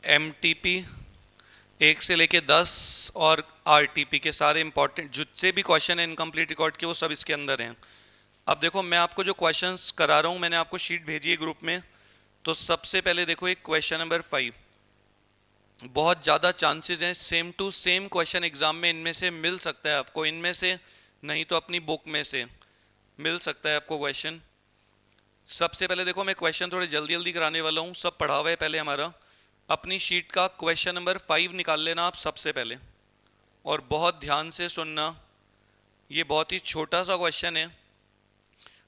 MTP 1 से लेके 10 और आरटीपी के सारे इंपॉर्टेंट जितने भी क्वेश्चन है इनकम्प्लीट रिकॉर्ड के वो सब इसके अंदर हैं। अब देखो मैं आपको जो क्वेश्चंस करा रहा हूँ, मैंने आपको शीट भेजी है ग्रुप में। तो सबसे पहले देखो एक क्वेश्चन नंबर 5, बहुत ज़्यादा चांसेस हैं same to same question exam में इनमें से मिल सकता है आपको, इनमें से नहीं तो अपनी बुक में से मिल सकता है आपको क्वेश्चन। सबसे पहले देखो मैं क्वेश्चन थोड़े जल्दी जल्दी कराने वाला हूँ, सब पढ़ा हुआ है पहले हमारा। अपनी शीट का क्वेश्चन नंबर 5 निकाल लेना आप सबसे पहले, और बहुत ध्यान से सुनना। ये बहुत ही छोटा सा क्वेश्चन है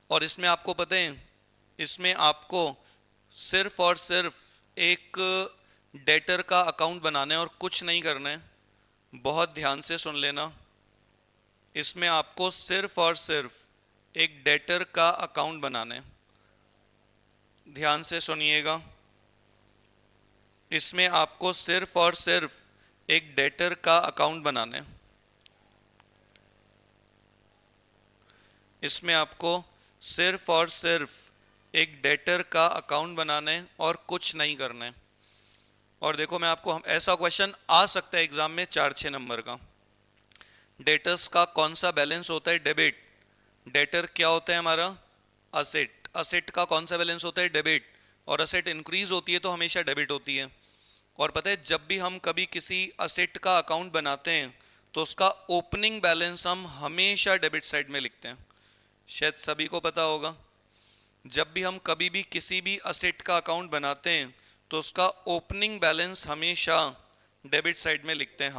और इसमें आपको पता है, इसमें आपको सिर्फ और सिर्फ एक डेटर का अकाउंट बनाना है और कुछ नहीं करना है। बहुत ध्यान से सुन लेना, इसमें आपको सिर्फ और सिर्फ एक डेटर का अकाउंट बनाना है। ध्यान से सुनिएगा, इसमें आपको सिर्फ और सिर्फ एक डेटर का अकाउंट बनाना है। इसमें आपको सिर्फ और सिर्फ एक डेटर का अकाउंट बनाना है और कुछ नहीं करना है। और देखो मैं आपको ऐसा क्वेश्चन आ सकता है एग्जाम में 4-6 नंबर का। डेटर्स का कौन सा बैलेंस होता है? डेबिट। डेटर क्या होता है हमारा? असेट। असेट का कौन सा बैलेंस होता है? डेबिट। और असेट इंक्रीज होती है तो हमेशा डेबिट होती है। और पता है जब भी हम कभी किसी असेट का अकाउंट बनाते हैं तो उसका ओपनिंग बैलेंस हम हमेशा डेबिट साइड में लिखते हैं, शायद सभी को पता होगा। जब भी हम कभी भी किसी भी असेट का अकाउंट बनाते हैं तो उसका ओपनिंग बैलेंस हमेशा डेबिट साइड में लिखते हैं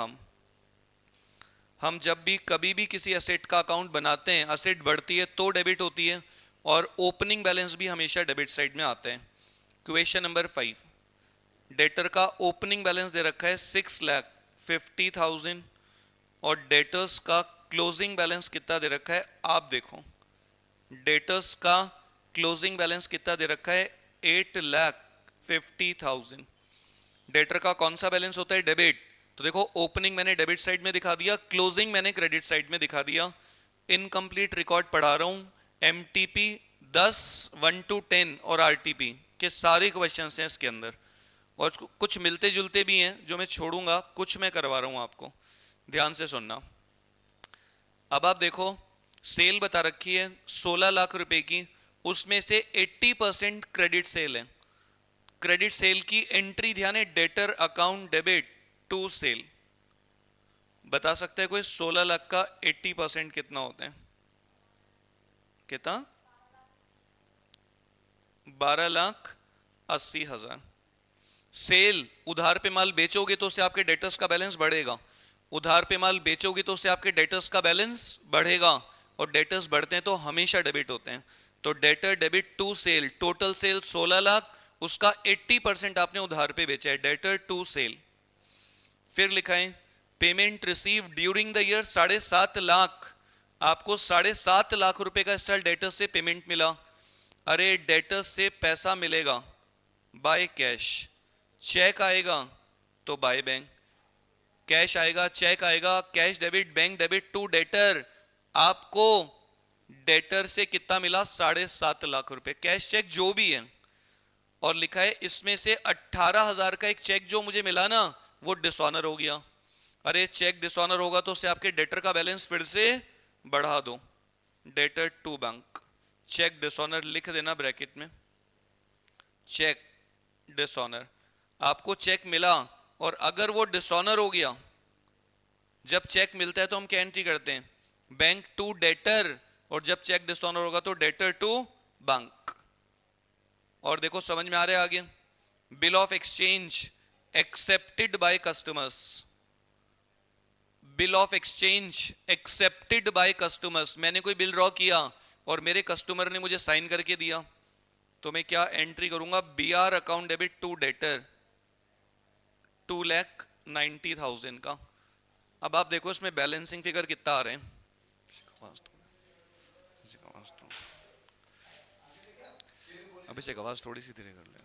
हम जब भी कभी भी किसी असेट का अकाउंट बनाते हैं, असेट बढ़ती है तो डेबिट होती है और ओपनिंग बैलेंस भी हमेशा डेबिट साइड में आता है। क्वेश्चन नंबर 5, डेटर का ओपनिंग बैलेंस दे रखा है 6,50,000 और डेटर्स का क्लोजिंग बैलेंस कितना दे रखा है आप देखो। डेटर्स का क्लोजिंग बैलेंस कितना दे रखा है? 8,50,000। डेटर का कौन सा बैलेंस होता है? डेबिट। तो देखो ओपनिंग मैंने डेबिट साइड में दिखा दिया, क्लोजिंग मैंने क्रेडिट साइड में दिखा दिया। इनकम्प्लीट रिकॉर्ड पढ़ा रहा हूं, एमटीपी 10, 1 to 10 और आरटीपी के सारे क्वेश्चंस हैं इसके अंदर, और कुछ मिलते जुलते भी हैं जो मैं छोड़ूंगा, कुछ मैं करवा रहा हूं आपको। ध्यान से सुनना। अब आप देखो सेल बता रखी है 16 लाख रुपए की, उसमें से 80% क्रेडिट सेल है। क्रेडिट सेल की एंट्री ध्यान है, debtor account debit to sale. बता सकते हैं कोई 16 लाख का 80% कितना होता है? कितना? 12,80,000। सेल, उधार पे माल बेचोगे तो उससे आपके डेटर्स का बैलेंस बढ़ेगा। उधार पे माल बेचोगे तो उससे आपके डेटर्स का बैलेंस बढ़ेगा, और डेटर्स बढ़ते हैं तो हमेशा डेबिट होते हैं। तो debtor debit to sale, total sale 16 lakh, उसका 80% आपने उधार पे बेचा है, डेटर टू सेल। फिर लिखा है payment receive during the year 7.5 lakh. आपको 7.5 लाख रुपए का स्टार डेटर्स से पेमेंट मिला। अरे डेटर्स से पैसा मिलेगा बाय कैश, चेक आएगा तो बाय बैंक। कैश आएगा, चेक आएगा, cash debit, bank debit to debtor. आपको डेटर से कितना मिला? 7.5 लाख रुपए, कैश चेक जो भी है। और लिखा है इसमें से 18,000 का एक चेक जो मुझे मिला ना, वो डिसऑनर हो गया। अरे चेक डिसऑनर होगा तो उससे आपके डेटर का बैलेंस फिर से बढ़ा दो, debtor to bank. Cheque dishonour लिख देना ब्रैकेट में, चेक डिसऑनर। आपको चेक मिला और अगर वो डिसऑनर हो गया, जब चेक मिलता है तो हम क्या एंट्री करते हैं? बैंक टू डेटर, और जब चेक डिसऑनर होगा तो डेटर टू बैंक। और देखो समझ में आ रहा है आगे? Bill of exchange accepted by customers. Bill of exchange accepted by customers, मैंने कोई बिल ड्रॉ किया और मेरे कस्टमर ने मुझे साइन करके दिया, तो मैं क्या एंट्री करूंगा? BR account debit to debtor 2,90,000 का। अब आप देखो इसमें बैलेंसिंग फिगर कितना आ रहे हैं। अभिषेक आवाज थोड़ी सी धीरे कर ले,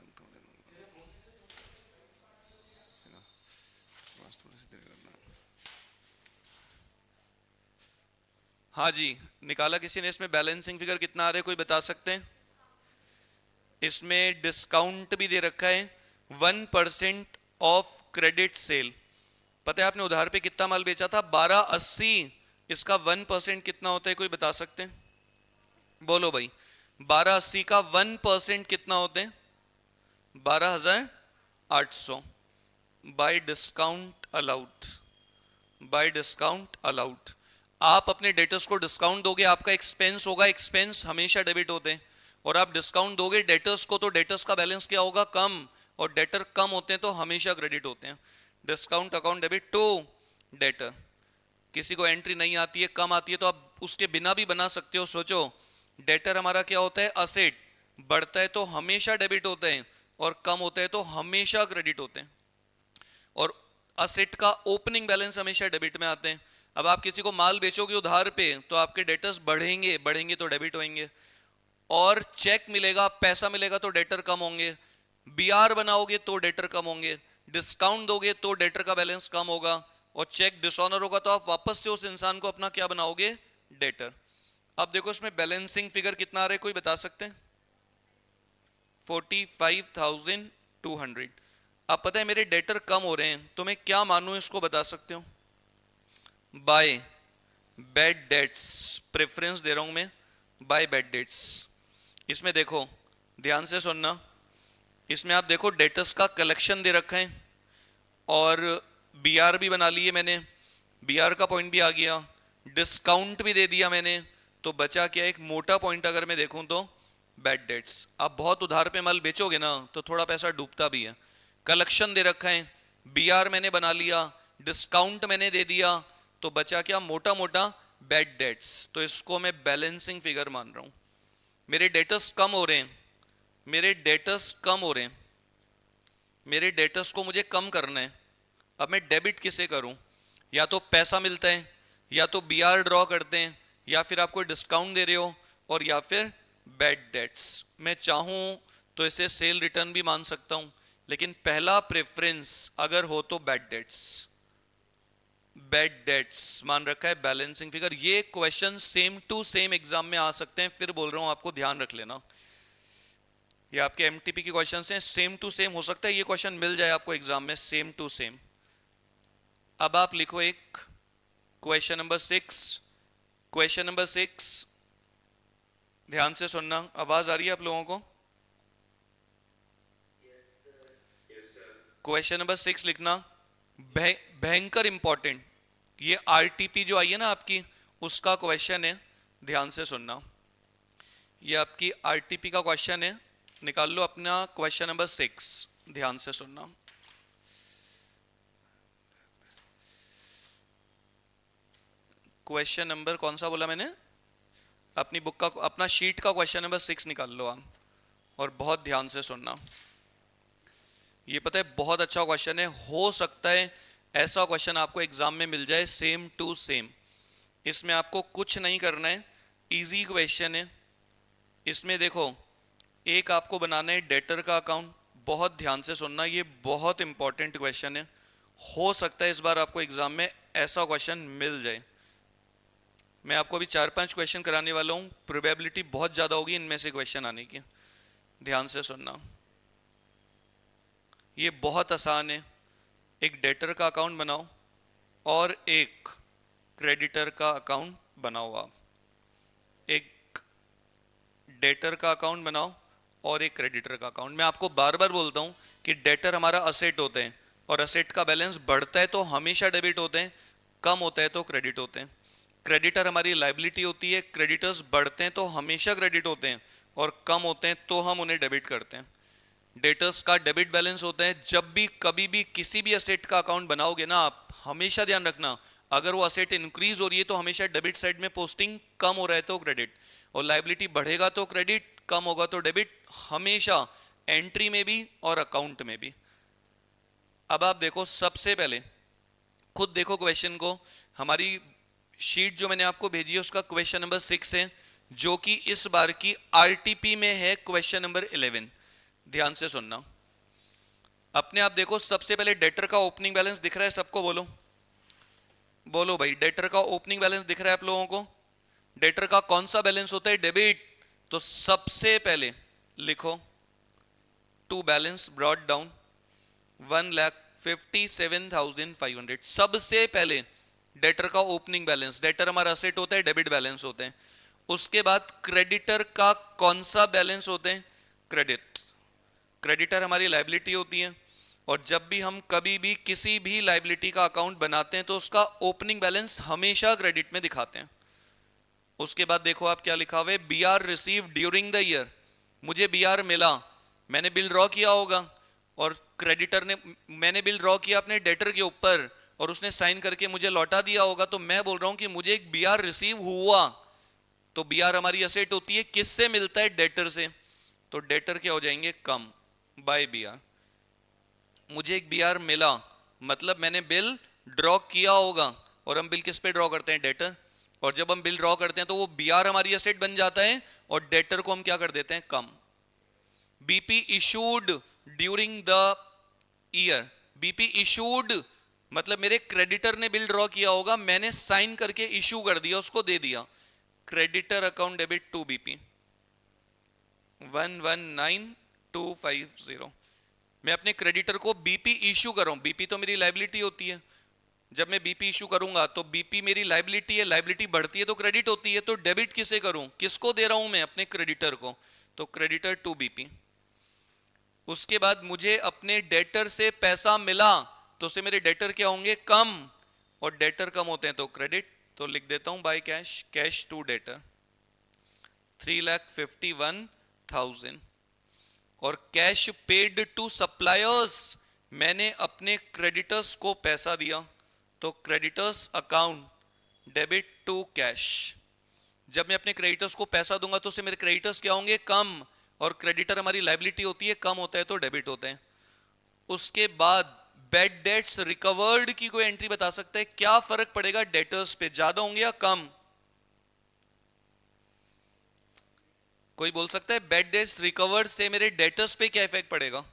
थोड़ी सी धीरे करना। हाँ जी, निकाला किसी ने? इसमें बैलेंसिंग फिगर कितना आ रहा है, कोई बता सकते हैं? इसमें डिस्काउंट भी दे रखा है 1% ऑफ क्रेडिट सेल। पता है आपने उधार पे कितना माल बेचा था? 1280। इसका 1% कितना होता है, कोई बता सकते हैं? बोलो भाई, 1280 का 1% कितना होते हैं? 12,800। Bye discount allowed, bye discount allowed. आप अपने डेटर्स को डिस्काउंट दोगे, आपका एक्सपेंस होगा, एक्सपेंस हमेशा डेबिट होते हैं। और आप डिस्काउंट दोगे डेटर्स को, तो डेटर्स का बैलेंस क्या होगा? कम। और डेटर कम होते हैं तो हमेशा क्रेडिट होते हैं। Discount account debit to debtor. किसी को एंट्री नहीं आती है, कम आती है, तो आप उसके बिना भी बना सकते हो। सोचो, डेटर हमारा क्या होता है? असेट। बढ़ता है तो हमेशा डेबिट होते हैं, और कम होता है तो हमेशा क्रेडिट होते हैं। और असेट का ओपनिंग बैलेंस हमेशा डेबिट में आते हैं। अब आप किसी को माल बेचोगे उधार पे, तो आपके डेटर्स बढ़ेंगे, बढ़ेंगे तो डेबिट होंगे। और चेक मिलेगा, पैसा मिलेगा तो डेटर कम होंगे। बीआर बनाओगे तो डेटर कम होंगे। डिस्काउंट दोगे तो डेटर का बैलेंस कम होगा। और चेक डिसऑनर होगा तो आप वापस से उस इंसान को अपना क्या बनाओगे? डेटर। अब देखो इसमें बैलेंसिंग फिगर कितना आ रहा है, कोई बता सकते हैं? 45,200। अब पता है मेरे डेटर कम हो रहे हैं, तो मैं क्या मानूं, इसको बता सकते हो? Bye bad dates. प्रेफरेंस दे रहा हूं मैं, बाय बैड डेट्स। इसमें देखो, ध्यान से सुनना, इसमें आप देखो डेटर्स का कलेक्शन दे रखा है, और बीआर भी बना लिए मैंने, बीआर का पॉइंट भी आ गया, डिस्काउंट भी दे दिया मैंने। तो बचा क्या? एक मोटा पॉइंट अगर मैं देखूं तो बैड डेट्स। आप बहुत उधार पे माल बेचोगे ना, तो थोड़ा पैसा डूबता भी है। कलेक्शन दे रखा है, बीआर मैंने बना लिया, डिस्काउंट मैंने दे दिया, तो बचा क्या? मोटा मोटा बैड डेट्स। तो इसको मैं बैलेंसिंग फिगर मान रहा हूं। मेरे डेटर्स कम हो रहे हैं, मेरे डेटर्स कम हो रहे हैं, मेरे डेटर्स को मुझे कम करना है। अब मैं डेबिट किसे करूं? या तो पैसा मिलता है, या तो बीआर ड्रॉ करते हैं, या फिर आप कोई डिस्काउंट दे रहे हो, और या फिर बैड डेट्स। मैं चाहूं तो इसे सेल रिटर्न भी मान सकता हूं, लेकिन पहला प्रेफरेंस अगर हो तो बैड डेट्स। बैड डेट्स मान रखा है बैलेंसिंग फिगर। ये question same to same exam में आ सकते हैं, फिर बोल रहा हूं आपको ध्यान रख लेना। ये आपके एमटीपी के क्वेश्चन हैं, सेम टू सेम हो सकता है ये क्वेश्चन मिल जाए आपको एग्जाम में, सेम टू सेम। अब आप लिखो एक क्वेश्चन नंबर 6। क्वेश्चन नंबर 6, ध्यान से सुनना। आवाज आ रही है आप लोगों को? क्वेश्चन नंबर 6 लिखना, भयंकर इंपॉर्टेंट। ये आरटीपी जो आई है ना आपकी, उसका क्वेश्चन है, ध्यान से सुनना। ये आपकी आरटीपी का क्वेश्चन है, निकाल लो अपना क्वेश्चन नंबर 6, ध्यान से सुनना। क्वेश्चन नंबर कौन सा बोला मैंने? अपनी बुक का, अपना शीट का क्वेश्चन नंबर 6 निकाल लो आप, और बहुत ध्यान से सुनना। ये पता है बहुत अच्छा क्वेश्चन है, हो सकता है ऐसा क्वेश्चन आपको एग्जाम में मिल जाए सेम टू सेम। इसमें आपको कुछ नहीं करना है, इजी क्वेश्चन है। इसमें देखो, एक आपको बनाना है डेटर का अकाउंट। बहुत ध्यान से सुनना, ये बहुत इंपॉर्टेंट क्वेश्चन है। हो सकता है इस बार आपको एग्जाम में ऐसा क्वेश्चन मिल जाए। मैं आपको अभी 4-5 क्वेश्चन कराने वाला हूँ, प्रोबेबिलिटी बहुत ज़्यादा होगी इनमें से क्वेश्चन आने की। ध्यान से सुनना, ये बहुत आसान है। एक डेटर का अकाउंट बनाओ और एक क्रेडिटर का अकाउंट बनाओ। आप एक डेटर का अकाउंट बनाओ और एक क्रेडिटर का अकाउंट। मैं आपको बार बार बोलता हूँ कि डेटर हमारा असेट होते हैं, और असेट का बैलेंस बढ़ता है तो हमेशा डेबिट होते हैं, कम होता है तो क्रेडिट होते हैं। क्रेडिटर हमारी लाइबिलिटी होती है, क्रेडिटर्स बढ़ते हैं तो हमेशा क्रेडिट होते हैं, और कम होते हैं तो हम उन्हें डेबिट करते हैं। डेटर्स का डेबिट बैलेंस होता है। जब भी कभी भी किसी भी असेट का अकाउंट बनाओगे ना आप, हमेशा ध्यान रखना, अगर वो असेट इंक्रीज हो रही है तो हमेशा डेबिट साइड में पोस्टिंग, कम हो रहा है तो क्रेडिट। और लाइबिलिटी बढ़ेगा तो क्रेडिट, कम होगा तो डेबिट, हमेशा एंट्री में भी और अकाउंट में भी। अब आप देखो, सबसे पहले खुद देखो क्वेश्चन को। हमारी शीट जो मैंने आपको भेजी है उसका क्वेश्चन नंबर 6 है, जो कि इस बार की आरटीपी में है क्वेश्चन नंबर 11। ध्यान से सुनना। अपने आप देखो, सबसे पहले डेटर का ओपनिंग बैलेंस दिख रहा है सबको? बोलो बोलो भाई, डेटर का ओपनिंग बैलेंस दिख रहा है आप लोगों को? डेटर का कौन सा बैलेंस होता है? डेबिट। तो सबसे पहले लिखो, टू बैलेंस ब्रॉट डाउन 1 57,500। सबसे पहले डेटर का ओपनिंग बैलेंस, डेटर हमारा असेट होता है, डेबिट बैलेंस होते हैं। उसके बाद क्रेडिटर का कौन सा बैलेंस होते हैं? क्रेडिट। क्रेडिटर हमारी लायबिलिटी होती है, और जब भी हम कभी भी किसी भी लायबिलिटी का अकाउंट बनाते हैं तो उसका ओपनिंग बैलेंस हमेशा क्रेडिट में दिखाते हैं। उसके बाद देखो आप क्या लिखा हुआ है, B R receive during the year. मुझे बी आर मिला, मैंने बिल ड्रॉ किया होगा, और क्रेडिटर ने, मैंने बिल ड्रॉ किया अपने डेटर के ऊपर और उसने साइन करके मुझे लौटा दिया होगा, तो मैं बोल रहा हूं कि मुझे एक बी आर रिसीव हुआ। तो बी आर हमारी असेट होती है, किससे मिलता है? डेटर से। तो डेटर क्या हो जाएंगे? कम बाय बी आर। मुझे एक बी आर मिला मतलब मैंने बिल ड्रॉ किया होगा, और हम बिल किस पे ड्रॉ करते हैं? डेटर। और जब हम बिल ड्रॉ करते हैं तो वो बी आर हमारी एसेट बन जाता है, और डेटर को हम क्या कर देते हैं? कम। BP issued during the year. BP issued मतलब मेरे क्रेडिटर ने बिल ड्रॉ किया होगा, मैंने साइन करके इशू कर दिया, उसको दे दिया। Creditor account debit to BP 119250। मैं अपने क्रेडिटर को बीपी इशू कर रहा हूं। बीपी तो मेरी लायबिलिटी होती है, जब मैं बीपी इशू करूंगा तो बीपी मेरी लायबिलिटी है, लायबिलिटी बढ़ती है तो क्रेडिट होती है, तो डेबिट किसे करूं? किसको दे रहा हूं मैं? अपने क्रेडिटर को। तो क्रेडिटर टू बीपी। उसके बाद मुझे अपने डेटर से पैसा मिला, तो से मेरे डेटर क्या होंगे? कम, और डेटर कम होते हैं तो क्रेडिट। तो लिख देता हूं by cash, cash to debtor 3,51,000। और कैश पेड टू सप्लायर्स, मैंने अपने क्रेडिटर्स को पैसा दिया, तो creditors account debit to cash. जब मैं अपने क्रेडिटर्स को पैसा दूंगा तो उससे मेरे क्रेडिटर्स क्या होंगे? कम, और क्रेडिटर हमारी लायबिलिटी होती है, कम होता है तो डेबिट होते हैं। उसके बाद बैड डेट्स रिकवर्ड की कोई एंट्री बता सकता है? क्या फर्क पड़ेगा डेटर्स पे, ज्यादा होंगे या कम? कोई बोल सकता है बैड डेट्स रिकवर्ड से मेरे डेटर्स पे क्या इफेक्ट पड़ेगा?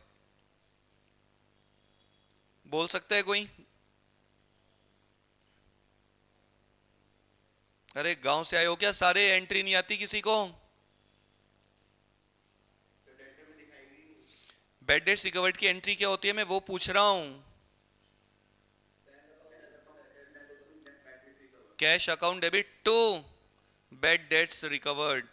बोल सकता है कोई? अरे गांव से आए हो क्या सारे? एंट्री नहीं आती किसी को? बैड डेट्स रिकवर्ड की एंट्री क्या होती है, मैं वो पूछ रहा हूं। Cash account debit to bad debts recovered.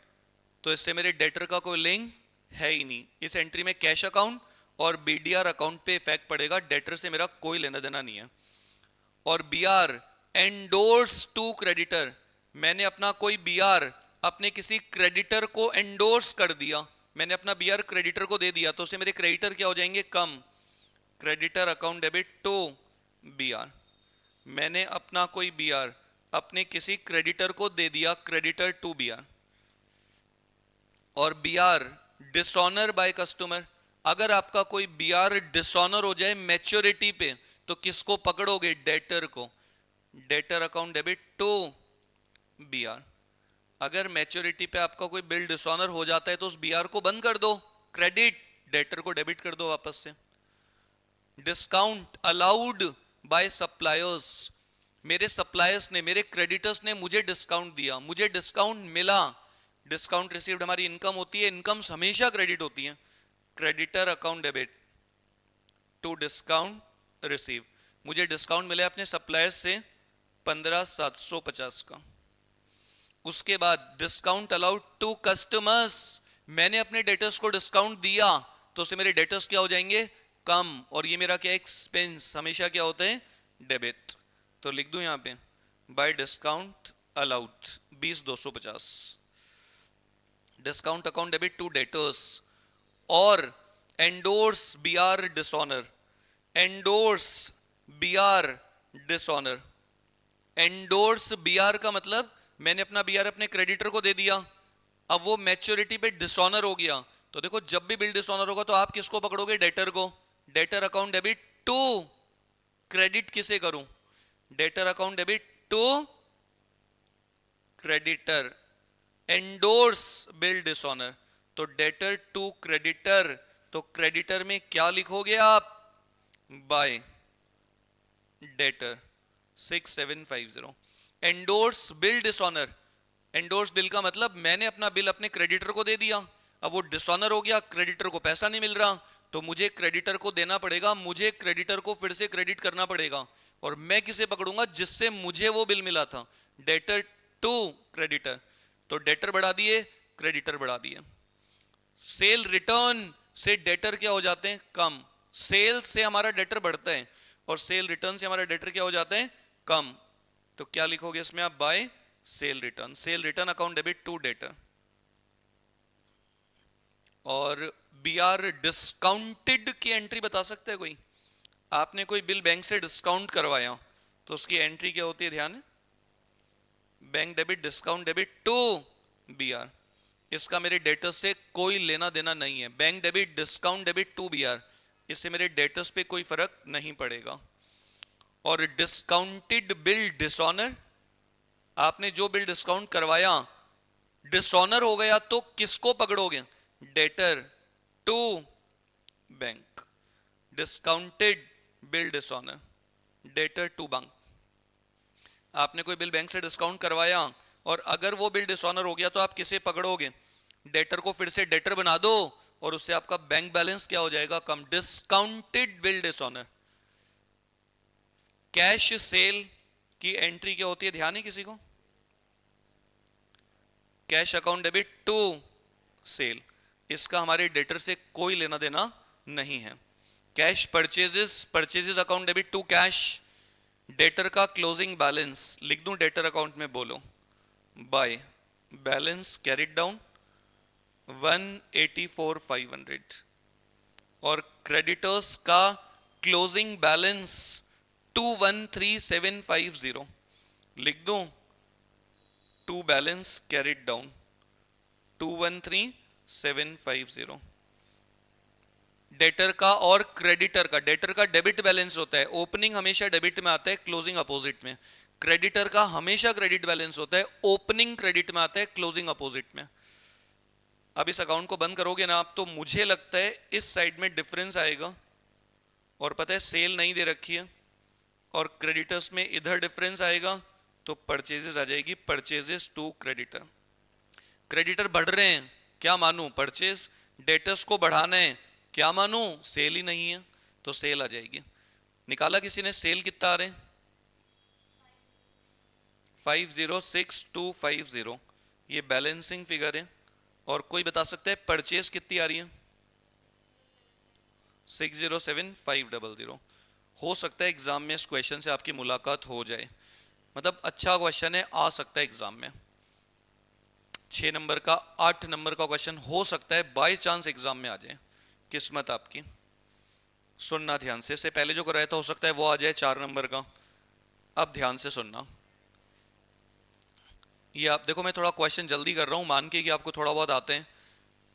तो इससे मेरे डेटर का कोई लिंक है ही नहीं। इस एंट्री में कैश अकाउंट और बीडीआर अकाउंट पे इफेक्ट पड़ेगा, डेटर से मेरा कोई लेना देना नहीं है। और बीआर एंडोर्स टू क्रेडिटर, मैंने अपना कोई बीआर अपने किसी क्रेडिटर को एंडोर्स कर दिया, मैंने अपना बीआर क्रेडिटर को दे दिया, तो उससे मेरे क्रेडिटर क्या हो जाएंगे? कम। Creditor account debit to BR. मैंने अपना कोई बीआर अपने किसी क्रेडिटर को दे दिया, क्रेडिटर टू बीआर। और बीआर डिसऑनर बाय कस्टमर, अगर आपका कोई बीआर डिसऑनर हो जाए मैच्योरिटी पे तो किसको पकड़ोगे? डेटर को। Debtor account debit to BR. अगर मैच्योरिटी पे आपका कोई बिल डिसऑनर हो जाता है तो उस बीआर को बंद कर दो, क्रेडिट, डेटर को डेबिट कर दो वापस से। डिस्काउंट अलाउड बाय सप्लायर्स, मेरे सप्लायर्स ने, मेरे क्रेडिटर्स ने मुझे डिस्काउंट दिया, मुझे डिस्काउंट मिला। डिस्काउंट रिसीव्ड हमारी इनकम होती है, इनकम्स हमेशा क्रेडिट होती हैं। Creditor account debit to discount receive, मुझे डिस्काउंट मिला अपने सप्लायर्स से 15,750 का। उसके बाद डिस्काउंट अलाउड टू कस्टमर्स, मैंने अपने डेटर्स को डिस्काउंट दिया तो उससे मेरे डेटर्स क्या हो जाएंगे? कम, और ये मेरा क्या? एक्सपेंस, हमेशा क्या होते हैं? डेबिट। तो लिख दूं यहां पे by discount allowed 20,250। Discount account debit to debtors. और endorse BR dishonour, endorse BR dishonour. Endorse BR का मतलब मैंने अपना बीआर अपने क्रेडिटर को दे दिया, अब वो मैच्योरिटी पे डिसऑनर हो गया, तो देखो जब भी बिल डिसऑनर होगा तो आप किसको पकड़ोगे? डेटर को। Debtor account debit to credit किसे करूं? Debtor account debit to creditor. Endorse bill dishonour, तो डेटर टू क्रेडिटर, तो क्रेडिटर में क्या लिखोगे आप? By debtor 6750। Endorse bill dishonour, endorse bill का मतलब मैंने अपना बिल अपने क्रेडिटर को दे दिया, अब वो डिसऑनर हो गया, क्रेडिटर को पैसा नहीं मिल रहा, तो मुझे क्रेडिटर को देना पड़ेगा, मुझे क्रेडिटर को फिर से क्रेडिट करना पड़ेगा। और मैं किसे पकड़ूंगा? जिससे मुझे वो बिल मिला था, डेटर टू क्रेडिटर। तो डेटर बढ़ा दिए, क्रेडिटर बढ़ा दिए। सेल रिटर्न से डेटर क्या हो जाते हैं? कम। सेल से हमारा डेटर बढ़ता है और सेल रिटर्न से हमारा डेटर क्या हो जाता है? कम। तो क्या लिखोगे इसमें आप? By sale return. Sale return account debit to debtor. और बी आर डिस्काउंटेड की एंट्री बता सकते हैं कोई? आपने कोई बिल बैंक से डिस्काउंट करवाया तो उसकी एंट्री क्या होती है? ध्यान है, bank debit discount debit to B R. इसका मेरे डेटर्स से कोई लेना देना नहीं है। Bank debit discount debit to B R, इससे मेरे डेटर्स पे कोई फर्क नहीं पड़ेगा। और डिस्काउंटेड बिल डिसऑनर, आपने जो बिल डिस्काउंट करवाया डिसऑनर हो गया तो किसको पकड़ोगे? Debtor to bank. Discounted bill dishonour, debtor to bank. आपने कोई बिल बैंक से डिस्काउंट करवाया और अगर वो बिल डिसऑनर हो गया तो आप किसे पकड़ोगे? डेटर को फिर से डेटर बना दो और उससे आपका बैंक बैलेंस क्या हो जाएगा? कम। Discounted bill dishonour. Cash sale की एंट्री क्या होती है? ध्यान है किसी को? Cash account debit to sale. इसका हमारे डेटर से कोई लेना देना नहीं है। Cash purchases, purchases account debit to cash. Debtor का क्लोजिंग बैलेंस लिख दूं डेटर अकाउंट में? बोलो। By balance carried down 184,500। और क्रेडिटर्स का क्लोजिंग बैलेंस 213,750 लिख दूं? To balance carried down 213,750। Debtor का और क्रेडिटर का, डेटर का डेबिट बैलेंस होता है, ओपनिंग हमेशा डेबिट में आता है, क्लोजिंग अपोजिट में। क्रेडिटर का हमेशा क्रेडिट बैलेंस होता है, ओपनिंग क्रेडिट में आता है, क्लोजिंग अपोजिट में। अब इस अकाउंट को बंद करोगे ना आप, तो मुझे लगता है इस साइड में डिफरेंस आएगा। और पता है सेल नहीं दे रखी है और क्रेडिटर्स में इधर डिफरेंस आएगा, तो परचेजेस आ जाएगी, परचेजेस टू क्रेडिटर। क्रेडिटर बढ़ रहे हैं, क्या मानूं? परचेज। डेटर्स को बढ़ाना है, क्या मानूं? सेल ही नहीं है, तो सेल आ जाएगी। निकाला किसी ने? सेल कितना आ रहे हैं? 506250। ये बैलेंसिंग फिगर है। और कोई बता सकता है परचेज कितनी आ रही है? 607500। हो सकता है एग्जाम में इस क्वेश्चन से आपकी मुलाकात हो जाए, मतलब अच्छा क्वेश्चन है, आ सकता है एग्जाम में। 6 नंबर का 8 नंबर का क्वेश्चन हो सकता है बाय चांस एग्जाम में आ जाए, किस्मत आपकी। सुनना ध्यान से, इससे पहले जो कराया था हो सकता है वो आ जाए 4 नंबर का। अब ध्यान से सुनना। ये आप देखो, मैं थोड़ा क्वेश्चन जल्दी कर रहा हूं, मान के कि आपको थोड़ा बहुत आते हैं।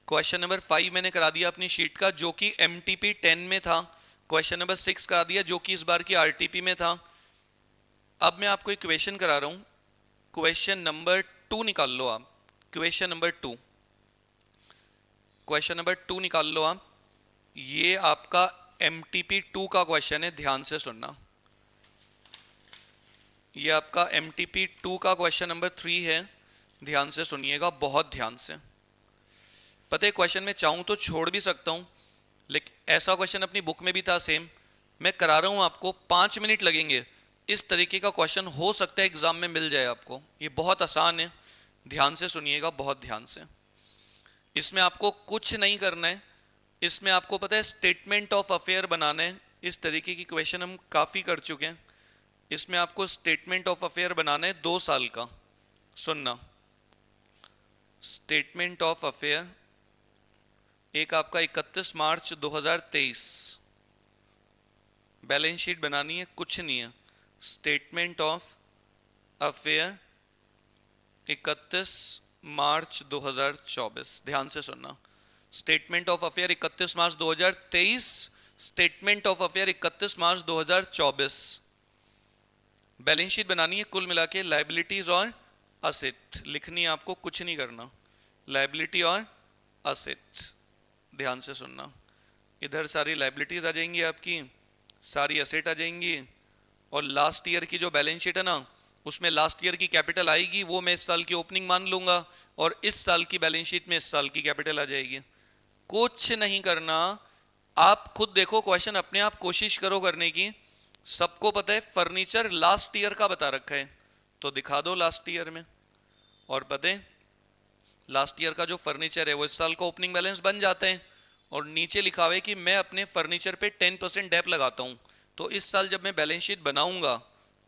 क्वेश्चन नंबर 5 मैंने करा दिया अपनी शीट का, जो कि MTP 10 में था। क्वेश्चन नंबर 6 करा दिया, जो कि इस बार की RTP में था। अब मैं आपको एक क्वेश्चन करा रहा हूं, क्वेश्चन नंबर 2 निकाल लो आप। क्वेश्चन नंबर 2, क्वेश्चन नंबर 2 निकाल लो आप। ये आपका MTP 2 का क्वेश्चन है, ध्यान से सुनना। ये आपका MTP 2 का क्वेश्चन नंबर 3 है, ध्यान से सुनिएगा, बहुत ध्यान से। पता है क्वेश्चन में चाहूं तो छोड़ भी सकता हूं, लेकिन ऐसा क्वेश्चन अपनी बुक में भी था सेम। मैं करा रहा हूं आपको, 5 मिनट लगेंगे। इस तरीके का क्वेश्चन हो सकता है एग्जाम में मिल जाए आपको। ये बहुत आसान है, ध्यान से सुनिएगा, बहुत ध्यान से। इसमें आपको कुछ नहीं करना है। इसमें आपको पता है स्टेटमेंट ऑफ अफेयर बनाना है। इस तरीके की क्वेश्चन हम काफी कर चुके हैं। इसमें आपको स्टेटमेंट ऑफ अफेयर बनाना है 2 साल का। सुनना, स्टेटमेंट ऑफ अफेयर एक आपका 31 मार्च 2023 बैलेंस शीट बनानी है, कुछ नहीं है। स्टेटमेंट ऑफ अफेयर 31 मार्च 2024, ध्यान से सुनना। Statement of affair 31 March 2023, statement of affair 31 March 2024। Balance sheet बनानी है, कुल मिला के लायबिलिटीज और असेट लिखनी है आपको, कुछ नहीं करना। लायबिलिटी और असेट, ध्यान से सुनना। इधर सारी लायबिलिटीज आ जाएंगी आपकी, सारी असेट आ जाएंगी, और लास्ट ईयर की जो बैलेंस शीट है ना, उसमें लास्ट ईयर की कैपिटल आएगी, वो मैं इस साल की ओपनिंग मान लूंगा, और इस साल की बैलेंस शीट में इस साल की कैपिटल आ जाएगी। कुछ नहीं करना, आप खुद देखो क्वेश्चन, अपने आप कोशिश करो करने की। सबको पता है फर्नीचर लास्ट ईयर का बता रखा है, तो दिखा दो लास्ट ईयर में। और पता है लास्ट ईयर का जो फर्नीचर है वो इस साल का ओपनिंग बैलेंस बन जाते हैं। और नीचे लिखा हुआ है कि मैं अपने फर्नीचर पे 10% डेप लगाता हूं, तो इस साल जब मैं बैलेंस शीट बनाऊंगा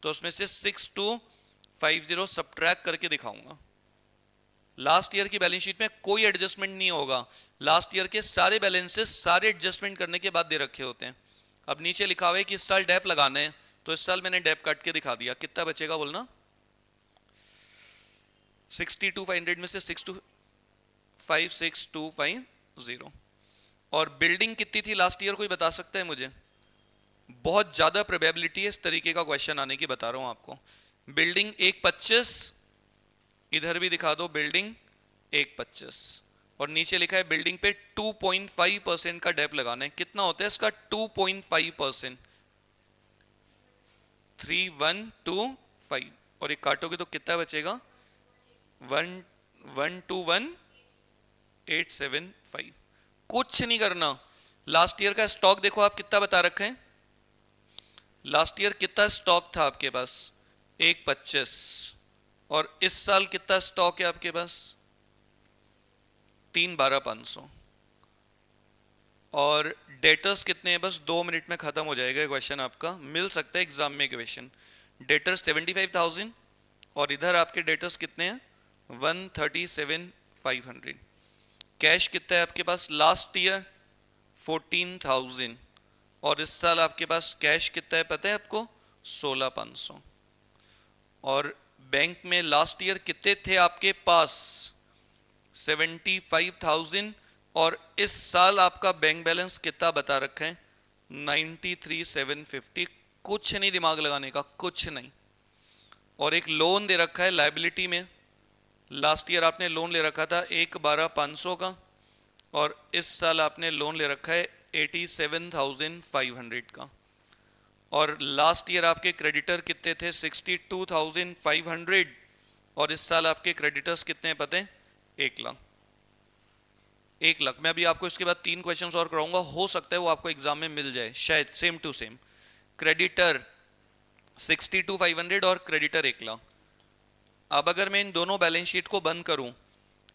तो उसमें से 6250 सब्ट्रैक्ट करके दिखाऊंगा। लास्ट ईयर की बैलेंस शीट में कोई एडजस्टमेंट नहीं होगा, लास्ट ईयर के सारे बैलेंसेस सारे एडजस्टमेंट करने के बाद दे रखे होते हैं। अब नीचे लिखा हुआ है कि इस साल डेप लगाने हैं, तो इस साल मैंने डेप काट के दिखा दिया, कितना बचेगा बोलना? 62,500 में से 56,250। और बिल्डिंग कितनी थी लास्ट ईयर, कोई बता सकता है मुझे? बहुत ज्यादा प्रोबेबिलिटी है इस तरीके का क्वेश्चन आने की, बता रहा हूं आपको। बिल्डिंग 125, इधर भी दिखा दो बिल्डिंग 125, और नीचे लिखा है बिल्डिंग पे 2.5% का डेप लगाना है। कितना होता है इसका 2.5%? 3125, और एक काटोगे तो कितना बचेगा? 1,121,875। कुछ नहीं करना, लास्ट ईयर का स्टॉक देखो आप कितना बता रखे हैं। लास्ट ईयर कितना स्टॉक था आपके पास? 125, और इस साल कितना स्टॉक है आपके पास? 3,12,500। और डेटर्स कितने हैं? बस 2 मिनट में खत्म हो जाएगा क्वेश्चन आपका, मिल सकता है एग्जाम में क्वेश्चन। डेटर्स 75,000, और इधर आपके डेटर्स कितने हैं? 137,500। कैश कितना है आपके पास? लास्ट ईयर 14,000, और इस साल आपके पास कैश कितना है पता है आपको? 16,500। और बैंक में लास्ट ईयर कितने थे आपके पास? 75,000, और इस साल आपका बैंक बैलेंस कितना बता रखा है? 93,750। कुछ नहीं दिमाग लगाने का, कुछ नहीं। और एक लोन दे रखा है लाइबिलिटी में, लास्ट ईयर आपने लोन ले रखा था 1,12,500 का, और इस साल आपने लोन ले रखा है 87,500 का। और लास्ट ईयर आपके क्रेडिटर कितने थे? 62,500, और इस साल आपके क्रेडिटर्स कितने हैं पता है? 1,00,000। 1,00,000। मैं अभी आपको इसके बाद 3 क्वेश्चंस और कराऊंगा, हो सकता है वो आपको एग्जाम में मिल जाए, शायद सेम टू सेम। क्रेडिटर 62,500 और क्रेडिटर 1,00,000। अब अगर मैं इन दोनों बैलेंस शीट को बंद करूं,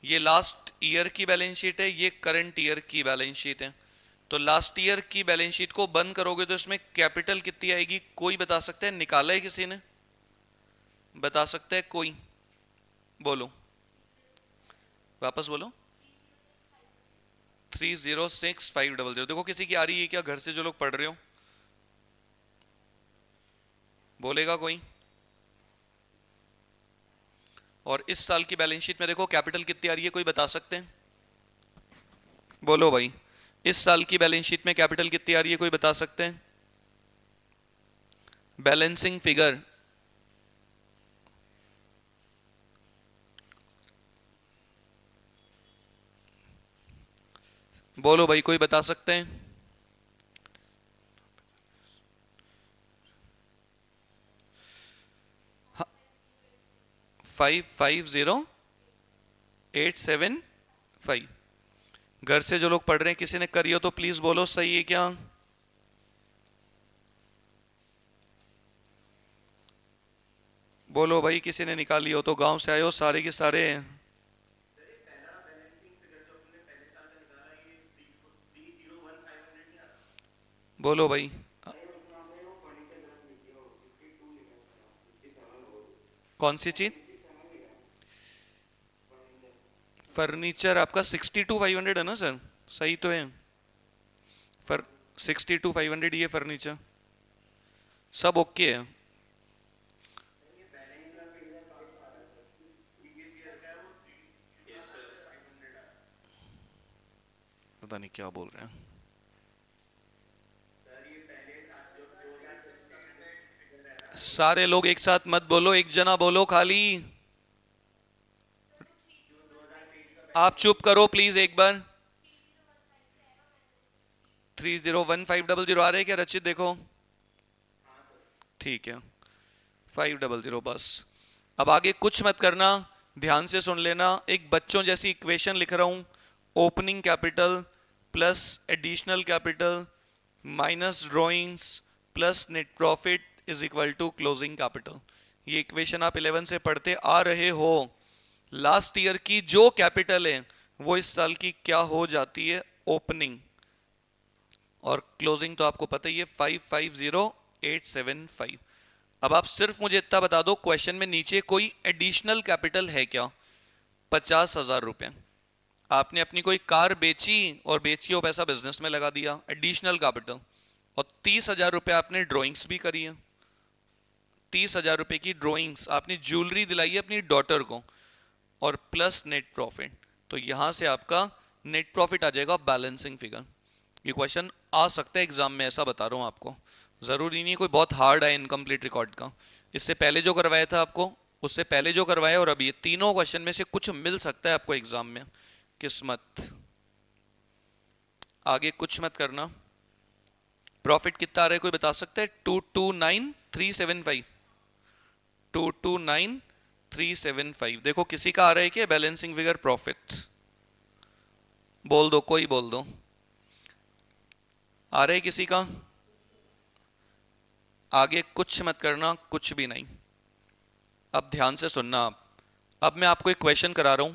ये लास्ट ईयर की बैलेंस शीट है, ये करंट ईयर की बैलेंस शीट है, तो लास्ट ईयर की बैलेंस शीट को बंद करोगे तो इसमें कैपिटल कितनी आएगी? कोई बता सकता है? निकाला है किसी ने? बता सकता है कोई? बोलो, वापस बोलो। 306,500। देखो किसी की आ रही है क्या घर से, जो लोग पढ़ रहे हो? बोलेगा कोई? और इस साल की बैलेंस शीट में देखो कैपिटल कितनी आ रही है, कोई बता सकते हैं? बोलो भाई, इस साल की बैलेंस शीट में कैपिटल कितनी आ रही है, कोई बता सकते हैं? Balancing figure. बोलो भाई, कोई बता सकते हैं? 550,875। घर से जो लोग पढ़ रहे हैं, किसी ने करी हो तो प्लीज बोलो सही है क्या? बोलो भाई, किसी ने निकाली हो तो, गांव से आए हो सारे के सारे। बोलो भाई। कौन सी चीज? फर्नीचर आपका 62,500 है ना सर? सही तो है। फर 62,500 ये फर्नीचर सब ओके है। पता नहीं क्या बोल रहे हैं। सारे लोग एक साथ मत बोलो, एक जना बोलो खाली। आप चुप करो प्लीज एक बार। 301500 आ रहे हैं क्या रचित? देखो ठीक है, 500 बस। अब आगे कुछ मत करना, ध्यान से सुन लेना। एक बच्चों जैसी इक्वेशन लिख रहा हूं, opening capital plus additional capital minus drawings plus net profit is equal to closing capital. ये इक्वेशन आप 11 से पढ़ते आ रहे हो। लास्ट ईयर की जो कैपिटल है वो इस साल की क्या हो जाती है, ओपनिंग, और क्लोजिंग तो आपको पता ही है 550875। अब आप सिर्फ मुझे इतना बता दो, क्वेश्चन में नीचे कोई एडिशनल कैपिटल है क्या? 50,000 रुपए। आपने अपनी कोई कार बेची और बेची वो पैसा बिजनेस में लगा दिया, एडिशनल कैपिटल। और 30,000 रुपए आपने ड्रॉइंग्स भी करी है, 30,000 रुपए की ड्रॉइंग्स आपने ज्वेलरी दिलाई है अपनी डॉटर को, और प्लस नेट प्रॉफिट। तो यहां से आपका नेट प्रॉफिट आ जाएगा बैलेंसिंग फिगर। ये क्वेश्चन आ सकता है एग्जाम में, ऐसा बता रहा हूं आपको, जरूरी नहीं कोई बहुत हार्ड है इनकम्प्लीट रिकॉर्ड का। इससे पहले जो करवाया था आपको, उससे पहले जो करवाया, और अभी ये तीनों क्वेश्चन में से कुछ मिल सकता है आपको एग्जाम में, किस्मत। आगे कुछ मत करना। प्रॉफिट कितना आ रहा है कोई बता सकता है? 229375, 229375। देखो किसी का आ रहा है क्या बैलेंसिंग फिगर प्रॉफिट? बोल दो, कोई बोल दो, आ रहा है किसी का? आगे कुछ मत करना, कुछ भी नहीं। अब ध्यान से सुनना आप। अब मैं आपको एक क्वेश्चन करा रहा हूं,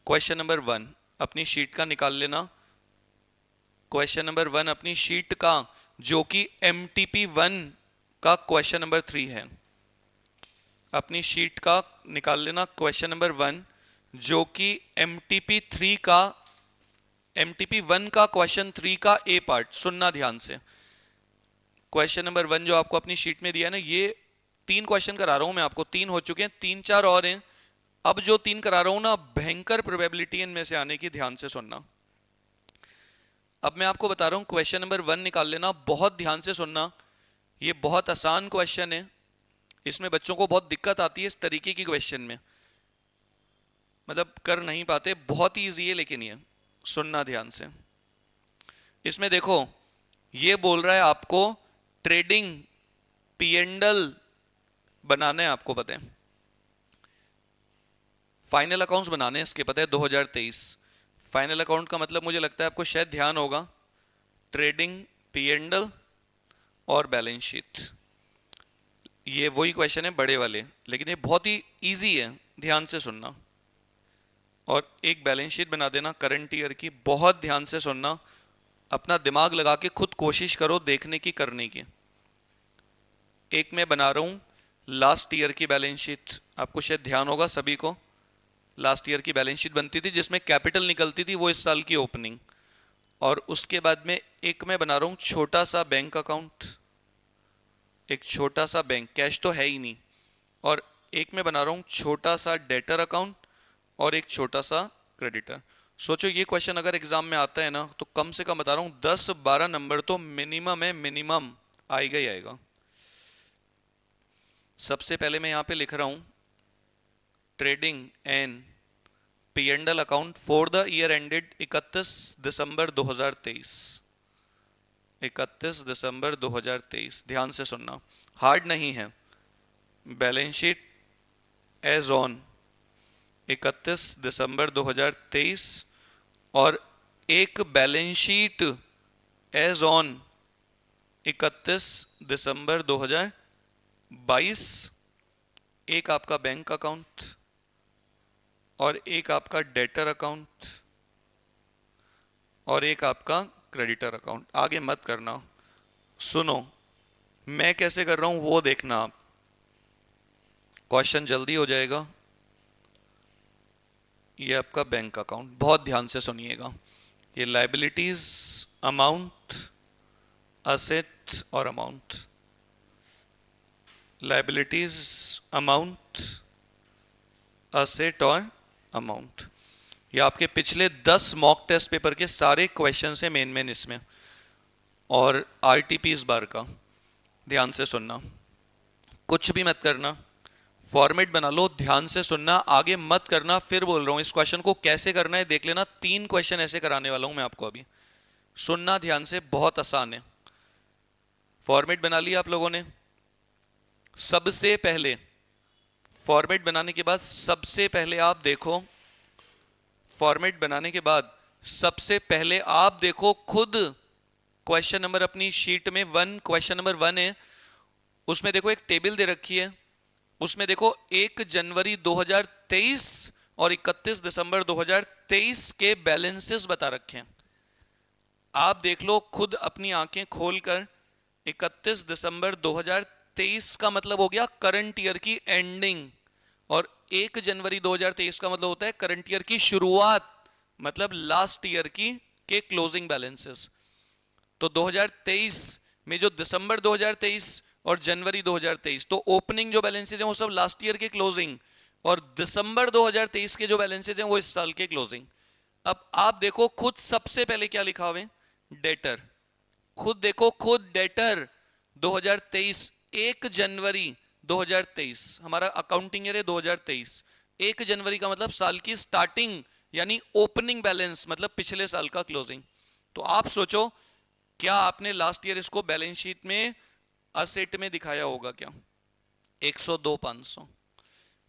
क्वेश्चन नंबर 1 अपनी शीट का निकाल लेना। क्वेश्चन नंबर 1 अपनी शीट का, जो कि MTP 1 का क्वेश्चन नंबर 3 है। अपनी शीट का निकाल लेना क्वेश्चन नंबर 1, जो कि MTP 3 का, MTP 1 का क्वेश्चन 3 का ए पार्ट। सुनना ध्यान से। क्वेश्चन नंबर 1 जो आपको अपनी शीट में दिया है ना, ये 3 क्वेश्चन करा रहा हूं मैं आपको, 3 हो चुके हैं, 3-4 और हैं। अब जो 3 करा रहा हूं ना, भयंकर प्रोबेबिलिटी इनमें से आने की, ध्यान से सुनना। अब मैं आपको बता रहा हूं क्वेश्चन नंबर 1 निकाल लेना, बहुत ध्यान से सुनना। ये बहुत आसान क्वेश्चन है, इसमें बच्चों को बहुत दिक्कत आती है इस तरीके की क्वेश्चन में, मतलब कर नहीं पाते, बहुत ईजी है लेकिन ये सुनना ध्यान से। इसमें देखो ये बोल रहा है आपको ट्रेडिंग P&L बनाना है, आपको पता है फाइनल अकाउंट्स बनाने हैं इसके, पता है 2023 फाइनल अकाउंट का मतलब मुझे लगता है आपको शायद ध्यान होगा, ट्रेडिंग P&L और बैलेंस शीट। ये वही क्वेश्चन है बड़े वाले, लेकिन ये बहुत ही इजी है, ध्यान से सुनना। और एक बैलेंस शीट बना देना करंट ईयर की, बहुत ध्यान से सुनना, अपना दिमाग लगा के खुद कोशिश करो देखने की, करने की। एक मैं बना रहा हूं लास्ट ईयर की बैलेंस शीट, आपको शायद ध्यान होगा सभी को, लास्ट ईयर की बैलेंस शीट बनती थी जिसमें कैपिटल निकलती थी, वो इस साल की ओपनिंग। और उसके बाद में एक मैं बना रहा हूं छोटा सा बैंक अकाउंट, एक छोटा सा बैंक, कैश तो है ही नहीं। और एक मैं बना रहा हूं छोटा सा डेटर अकाउंट और एक छोटा सा क्रेडिटर। सोचो ये क्वेश्चन अगर एग्जाम में आता है ना, तो कम से कम बता रहा हूं 10-12 नंबर तो मिनिमम है, मिनिमम आएगा ही आएगा। सबसे पहले मैं यहां पे लिख रहा हूं trading and P&L account for the year ended 31 दिसंबर 2023, 31 दिसंबर 2023। ध्यान से सुनना, हार्ड नहीं है। बैलेंस शीट एज ऑन 31 दिसंबर 2023 और एक बैलेंस शीट एज ऑन 31 दिसंबर 2022, एक आपका बैंक अकाउंट और एक आपका डेटर अकाउंट और एक आपका क्रेडिटर अकाउंट। आगे मत करना, सुनो मैं कैसे कर रहा हूं वो देखना आप, क्वेश्चन जल्दी हो जाएगा। ये आपका बैंक अकाउंट, बहुत ध्यान से सुनिएगा। ये लायबिलिटीज, अमाउंट, असेट और अमाउंट, लायबिलिटीज, अमाउंट, असेट और अमाउंट। ये आपके पिछले 10 मॉक टेस्ट पेपर के सारे क्वेश्चन है मेन इसमें, और RTP इस बार का। ध्यान से सुनना, कुछ भी मत करना, फॉर्मेट बना लो, ध्यान से सुनना, आगे मत करना। फिर बोल रहा हूं इस क्वेश्चन को कैसे करना है देख लेना, 3 क्वेश्चन ऐसे कराने वाला हूं मैं आपको अभी, सुनना ध्यान से, बहुत आसान है। फॉर्मेट बना लिया आप लोगों ने? सबसे पहले फॉर्मेट बनाने के बाद सबसे पहले आप देखो, फॉर्मेट बनाने के बाद सबसे पहले आप देखो खुद क्वेश्चन नंबर अपनी शीट में क्वेश्चन नंबर 1 है, उसमें देखो एक टेबल दे रखी है, उसमें देखो 1 जनवरी 2023 और 31 दिसंबर 2023 के बैलेंसेस बता रखे हैं। आप देख लो खुद अपनी आंखें खोलकर, 31 दिसंबर 2023 का मतलब हो गया करंट ईयर की एंडिंग, और 1 जनवरी 2023 का मतलब होता है करंट ईयर की शुरुआत, मतलब लास्ट ईयर की के क्लोजिंग बैलेंसेस। तो 2023 में जो दिसंबर 2023 और जनवरी 2023, तो ओपनिंग जो बैलेंसेज हैं वो सब लास्ट ईयर के क्लोजिंग, और दिसंबर 2023 के जो बैलेंसेज हैं वो इस साल के क्लोजिंग। अब आप देखो खुद सबसे पहले क्या लिखा हुआ है, डेटर। खुद देखो, खुद डेटर 2023, 1 जनवरी 2023 हमारा अकाउंटिंग ईयर है 2023। 1 जनवरी का मतलब साल की स्टार्टिंग, यानी ओपनिंग बैलेंस मतलब पिछले साल का क्लोजिंग। तो आप सोचो क्या आपने लास्ट ईयर इसको बैलेंस शीट में असेट में दिखाया होगा क्या? 102,500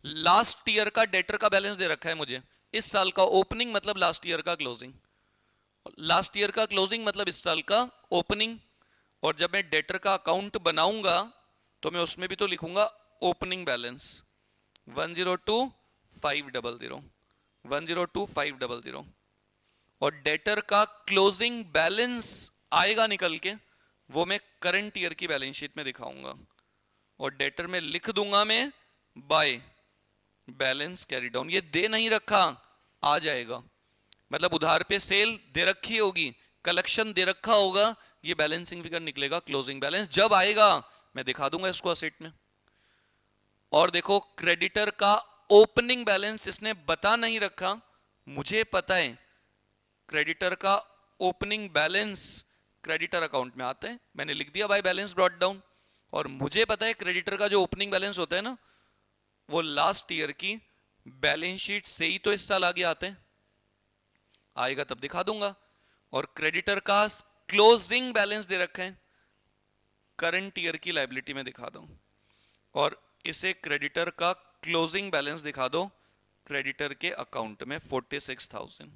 लास्ट ईयर का डेटर का बैलेंस दे रखा है मुझे, इस साल का ओपनिंग मतलब लास्ट ईयर का क्लोजिंग, लास्ट ईयर का क्लोजिंग मतलब इस साल का ओपनिंग। और जब मैं डेटर का अकाउंट बनाऊंगा तो मैं उसमें भी तो लिखूंगा ओपनिंग बैलेंस 102,500, 102,500, और डेटर का क्लोजिंग बैलेंस आएगा निकल के, वो मैं करंट ईयर की बैलेंस शीट में दिखाऊंगा, और डेटर में लिख दूंगा मैं बाय बैलेंस कैरी डाउन। ये दे नहीं रखा, आ जाएगा, मतलब उधार पे सेल दे रखी होगी, कलेक्शन दे रखा होगा, ये बैलेंसिंग फिगर निकलेगा, क्लोजिंग बैलेंस जब आएगा मैं दिखा दूंगा इसको असेट में। और देखो क्रेडिटर का ओपनिंग बैलेंस इसने बता नहीं रखा, मुझे पता है क्रेडिटर का ओपनिंग बैलेंस क्रेडिटर अकाउंट में आता है, मैंने लिख दिया बाय बैलेंस ब्रॉट डाउन। और मुझे पता है क्रेडिटर का जो ओपनिंग बैलेंस होता है ना, वो लास्ट ईयर की बैलेंस शीट से ही तो इस साल आगे आते हैं, आएगा तब दिखा दूंगा। और क्रेडिटर का क्लोजिंग बैलेंस दे रखे हैं, करंट ईयर की लायबिलिटी में दिखा दो, और इसे क्रेडिटर का क्लोजिंग बैलेंस दिखा दो क्रेडिटर के अकाउंट में 46,000।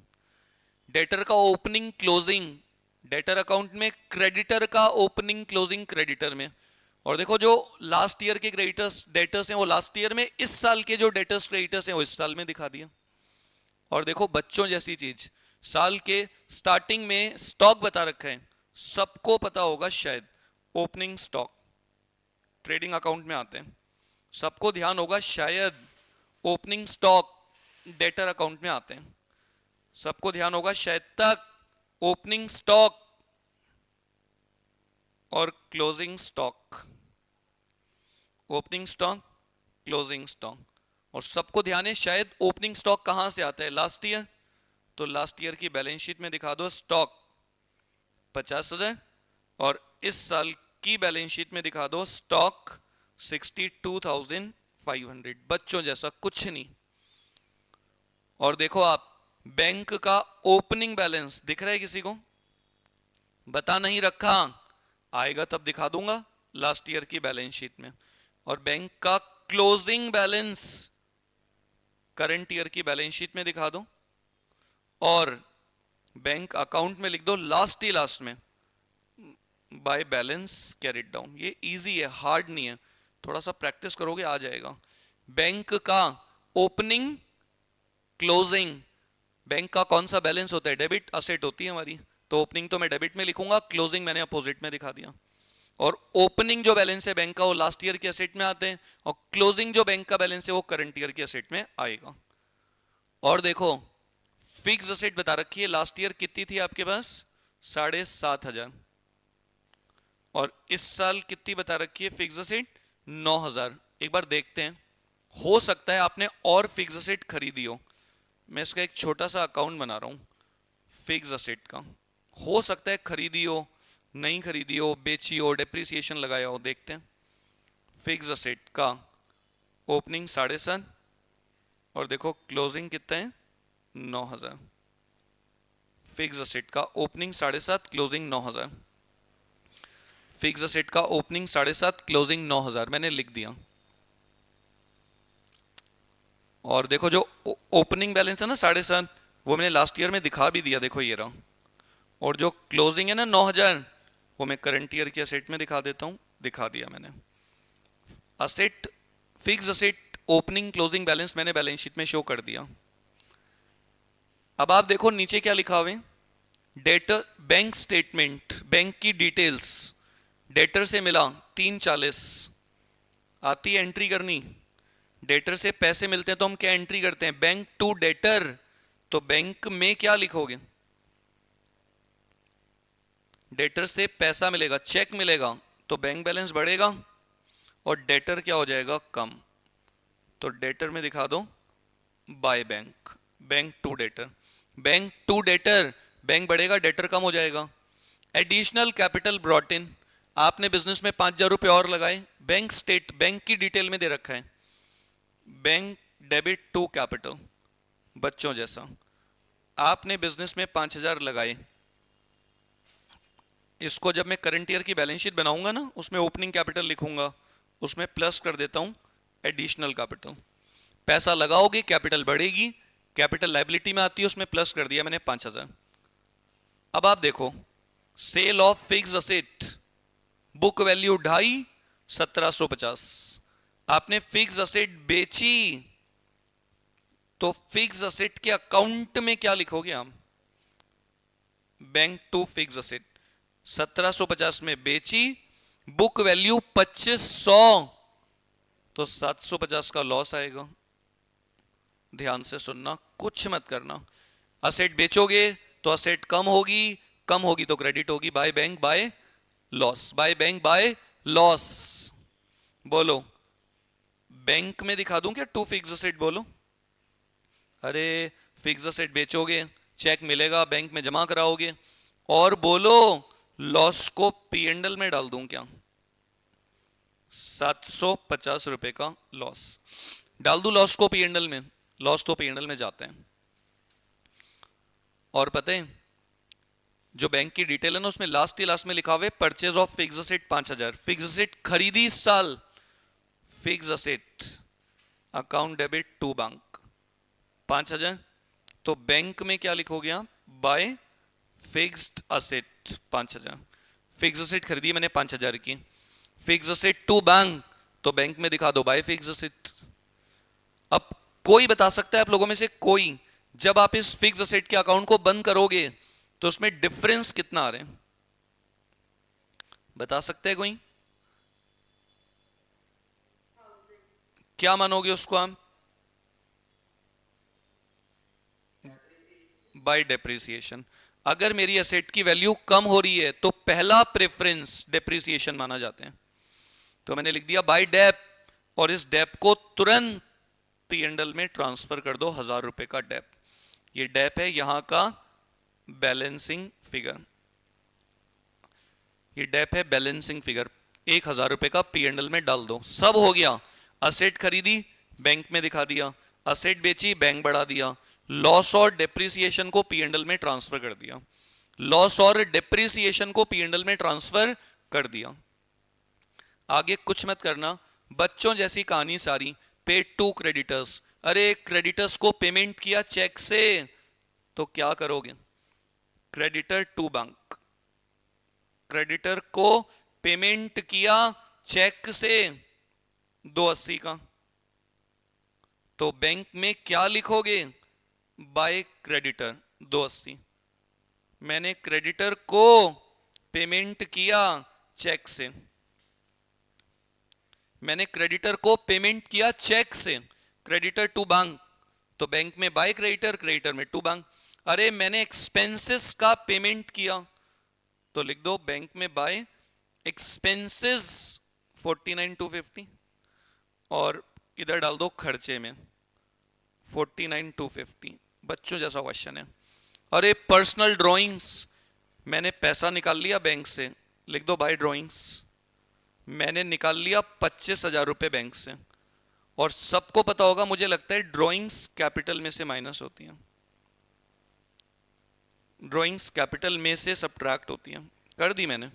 डेटर का ओपनिंग क्लोजिंग डेटर अकाउंट में, क्रेडिटर का ओपनिंग क्लोजिंग क्रेडिटर में। और देखो जो लास्ट ईयर के क्रेडिटर्स डेटर्स हैं वो लास्ट ईयर में, इस साल के जो डेटर्स क्रेडिटर्स हैं वो इस साल में दिखा दिया। और देखो बच्चों जैसी चीज, साल के स्टार्टिंग में स्टॉक बता रखा है, सबको पता होगा शायद, ओपनिंग स्टॉक ट्रेडिंग अकाउंट में आते हैं, सबको ध्यान होगा शायद ओपनिंग स्टॉक डेटर अकाउंट में आते हैं, सबको ध्यान होगा शायद तक ओपनिंग स्टॉक और closing stock, opening stock closing stock. और सबको ध्यान है शायद ओपनिंग स्टॉक कहां से आता है, लास्ट ईयर, तो लास्ट ईयर की बैलेंस शीट में दिखा दो स्टॉक 50,000, और इस साल की बैलेंस शीट में दिखा दो स्टॉक 62,500, बच्चों जैसा कुछ नहीं। और देखो आप बैंक का ओपनिंग बैलेंस दिख रहा है किसी को? बता नहीं रखा, आएगा तब दिखा दूंगा लास्ट ईयर की बैलेंस शीट में। और बैंक का क्लोजिंग बैलेंस करंट ईयर की बैलेंस शीट में दिखा दो, और बैंक अकाउंट में लिख दो लास्ट ही लास्ट में बाय बैलेंस कैरिड डाउन। ये इजी है, हार्ड नहीं है, थोड़ा सा प्रैक्टिस करोगे आ जाएगा। बैंक का ओपनिंग क्लोजिंग, बैंक का कौन सा बैलेंस होता है, डेबिट असेट होती है हमारी, तो ओपनिंग तो मैं डेबिट में लिखूंगा, क्लोजिंग मैंने अपोजिट में दिखा दिया। और ओपनिंग जो बैलेंस है बैंक का वो लास्ट ईयर के असेट में आते हैं, और क्लोजिंग जो बैंक का बैलेंस है वो करंट ईयर के असेट में आएगा। और देखो फिक्स असेट बता रखी है, लास्ट ईयर कितनी थी आपके पास, 7,500, और इस साल कितनी बता रखी है फिक्स असेट, 9,000। एक बार देखते हैं, हो सकता है आपने और फिक्स असेट खरीदी हो, मैं इसका एक छोटा सा अकाउंट बना रहा हूं फिक्स असेट का, हो सकता है खरीदी हो, नहीं खरीदी हो, बेची हो, डेप्रिसिएशन लगाया हो। देखते हैं फिक्स असेट का ओपनिंग 7,500 और देखो क्लोजिंग कितना है 9,000। फिक्स असेट का ओपनिंग 7,500, क्लोजिंग 9,000। फिक्स असेट का ओपनिंग 7,500, क्लोजिंग 9,000 मैंने लिख दिया। और देखो जो ओपनिंग बैलेंस है ना 7.5, वो मैंने लास्ट ईयर में दिखा भी दिया, देखो ये रहा। और जो क्लोजिंग है ना 9,000, वो मैं करंट ईयर की असेट में दिखा देता हूँ, दिखा दिया मैंने। Asset, fix asset opening closing balance मैंने बैलेंस शीट में शो कर दिया। अब आप देखो नीचे क्या लिखा हुआ है, डेटर बैंक स्टेटमेंट, बैंक की डिटेल्स, डेटर से मिला 340, आती है एंट्री करनी। डेटर से पैसे मिलते हैं तो हम क्या एंट्री करते हैं, बैंक टू डेटर। तो बैंक में क्या लिखोगे, डेटर से पैसा मिलेगा, चेक मिलेगा, तो बैंक बैलेंस बढ़ेगा और डेटर क्या हो जाएगा, कम। तो डेटर में दिखा दो by bank, bank to debtor, bank to debtor, bank बढ़ेगा डेटर कम हो जाएगा। एडिशनल कैपिटल ब्रॉट इन, आपने बिजनेस में 5,000 रुपए और लगाए, बैंक स्टेट, बैंक की डिटेल में दे रखा है, बैंक डेबिट टू कैपिटल। बच्चों जैसा, आपने बिजनेस में 5,000 लगाए, इसको जब मैं करंट ईयर की बैलेंस शीट बनाऊंगा ना, उसमें ओपनिंग कैपिटल लिखूंगा, उसमें प्लस कर देता हूं एडिशनल कैपिटल। पैसा लगाओगे कैपिटल बढ़ेगी, कैपिटल लाइबिलिटी में आती है, उसमें प्लस कर दिया मैंने 5,000। अब आप देखो, sale of fix asset, book value 2.5, 1,750। आपने फिक्स असेट बेची, तो फिक्स असेट के अकाउंट में क्या लिखोगे आप, बैंक टू फिक्स असेट, 1,750 में बेची, बुक वैल्यू 2,500, तो 750 का लॉस आएगा। ध्यान से सुनना, कुछ मत करना। असेट बेचोगे तो असेट कम होगी, कम होगी तो क्रेडिट होगी, by bank by loss, by bank by loss. बोलो, बैंक में दिखा दूं क्या टू फिक्स असेट, बोलो। अरे फिक्स असेट बेचोगे, चेक मिलेगा, बैंक में जमा कराओगे। और बोलो, लॉस को पी एंड एल में डाल दूं क्या, 750 रुपए का लॉस डाल दूं लॉस को पी एंड एल में, लॉस तो पी एंड एल में जाते हैं। और पता है जो बैंक की डिटेल है ना, उसमें लास्ट ही लास्ट में लिखा हुआ है purchase of fix asset 5,000, fix asset खरीदी इस साल, fix asset account debit to bank 5,000। तो बैंक में क्या लिखोगे आप, by fixed asset 5,000, fix asset खरीदी मैंने 5,000 की, फिक्स असेट टू बैंक, तो बैंक में दिखा दो बाय फिक्स असेट। अब कोई बता सकता है आप लोगों में से कोई, जब आप इस फिक्स असेट के अकाउंट को बंद करोगे तो उसमें डिफरेंस कितना आ रहे हैं, बता सकते हैं कोई, क्या मानोगे उसको हम, बाय डेप्रिसिएशन। अगर मेरी एसेट की वैल्यू कम हो रही है तो पहला प्रेफरेंस डेप्रिसिएशन माना जाते हैं। तो मैंने लिख दिया बाय डेप, और इस डेप को तुरंत पी एंड एल में ट्रांसफर कर दो, 1,000 रुपए का डेप। ये डेप है यहां का बैलेंसिंग फिगर, ये डेप है बैलेंसिंग फिगर, 1,000 रुपए का पी एंड एल में डाल दो, सब हो गया। असेट खरीदी, बैंक में दिखा दिया, असेट बेची, बैंक बढ़ा दिया, लॉस और डेप्रिसिएशन को पी एंड एल में ट्रांसफर कर दिया, लॉस और डेप्रिसिएशन को पी एंड एल में ट्रांसफर कर दिया। आगे कुछ मत करना, बच्चों जैसी कहानी सारी, पेड टू क्रेडिटर्स। अरे क्रेडिटर्स को पेमेंट किया चेक से, तो क्या करोगे, क्रेडिटर टू बैंक, क्रेडिटर को पेमेंट किया चेक से 280 का, तो बैंक में क्या लिखोगे, बाय क्रेडिटर 280। मैंने क्रेडिटर को पेमेंट किया चेक से, मैंने क्रेडिटर को पेमेंट किया चेक से, क्रेडिटर टू बैंक, तो बैंक में बाय क्रेडिटर, क्रेडिटर में टू बैंक। अरे मैंने एक्सपेंसेस का पेमेंट किया, तो लिख दो बैंक में बाय एक्सपेंसेस 49,250, और इधर डाल दो खर्चे में 49,250। बच्चों जैसा क्वेश्चन है। अरे पर्सनल ड्राइंग्स, मैंने पैसा निकाल लिया बैंक से, लिख दो बाय ड्राइंग्स, मैंने निकाल लिया 25,000 रुपए बैंक से। और सबको पता होगा, मुझे लगता है ड्राइंग्स कैपिटल में से माइनस होती हैं, ड्राइंग्स कैपिटल में से सब्ट्रैक्ट होती हैं, कर दी मैंने,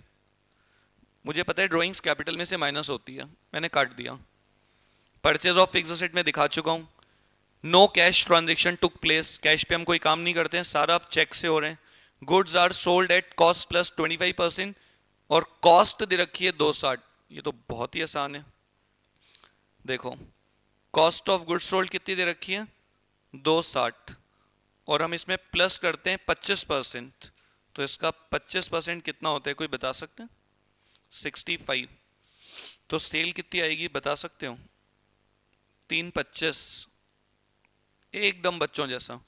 मुझे पता है ड्राइंग्स कैपिटल में से माइनस होती है, मैंने काट दिया। परचेज ऑफ फिक्स एसेट में दिखा चुका हूं, no cash transaction took place, cash पे हम कोई काम नहीं करते हैं, सारा अब चेक से हो रहे हैं। Goods are sold at cost plus 25%, और कॉस्ट दे रखी है 260। ये तो बहुत ही आसान है। देखो कॉस्ट ऑफ गुड्स सोल्ड कितनी दे रखी है, 260, और हम इसमें प्लस करते हैं 25%, तो इसका 25% कितना होता है, कोई बता सकते हैं? 65। तो सेल कितनी आएगी बता सकते हो? 325, एकदम बच्चों जैसा।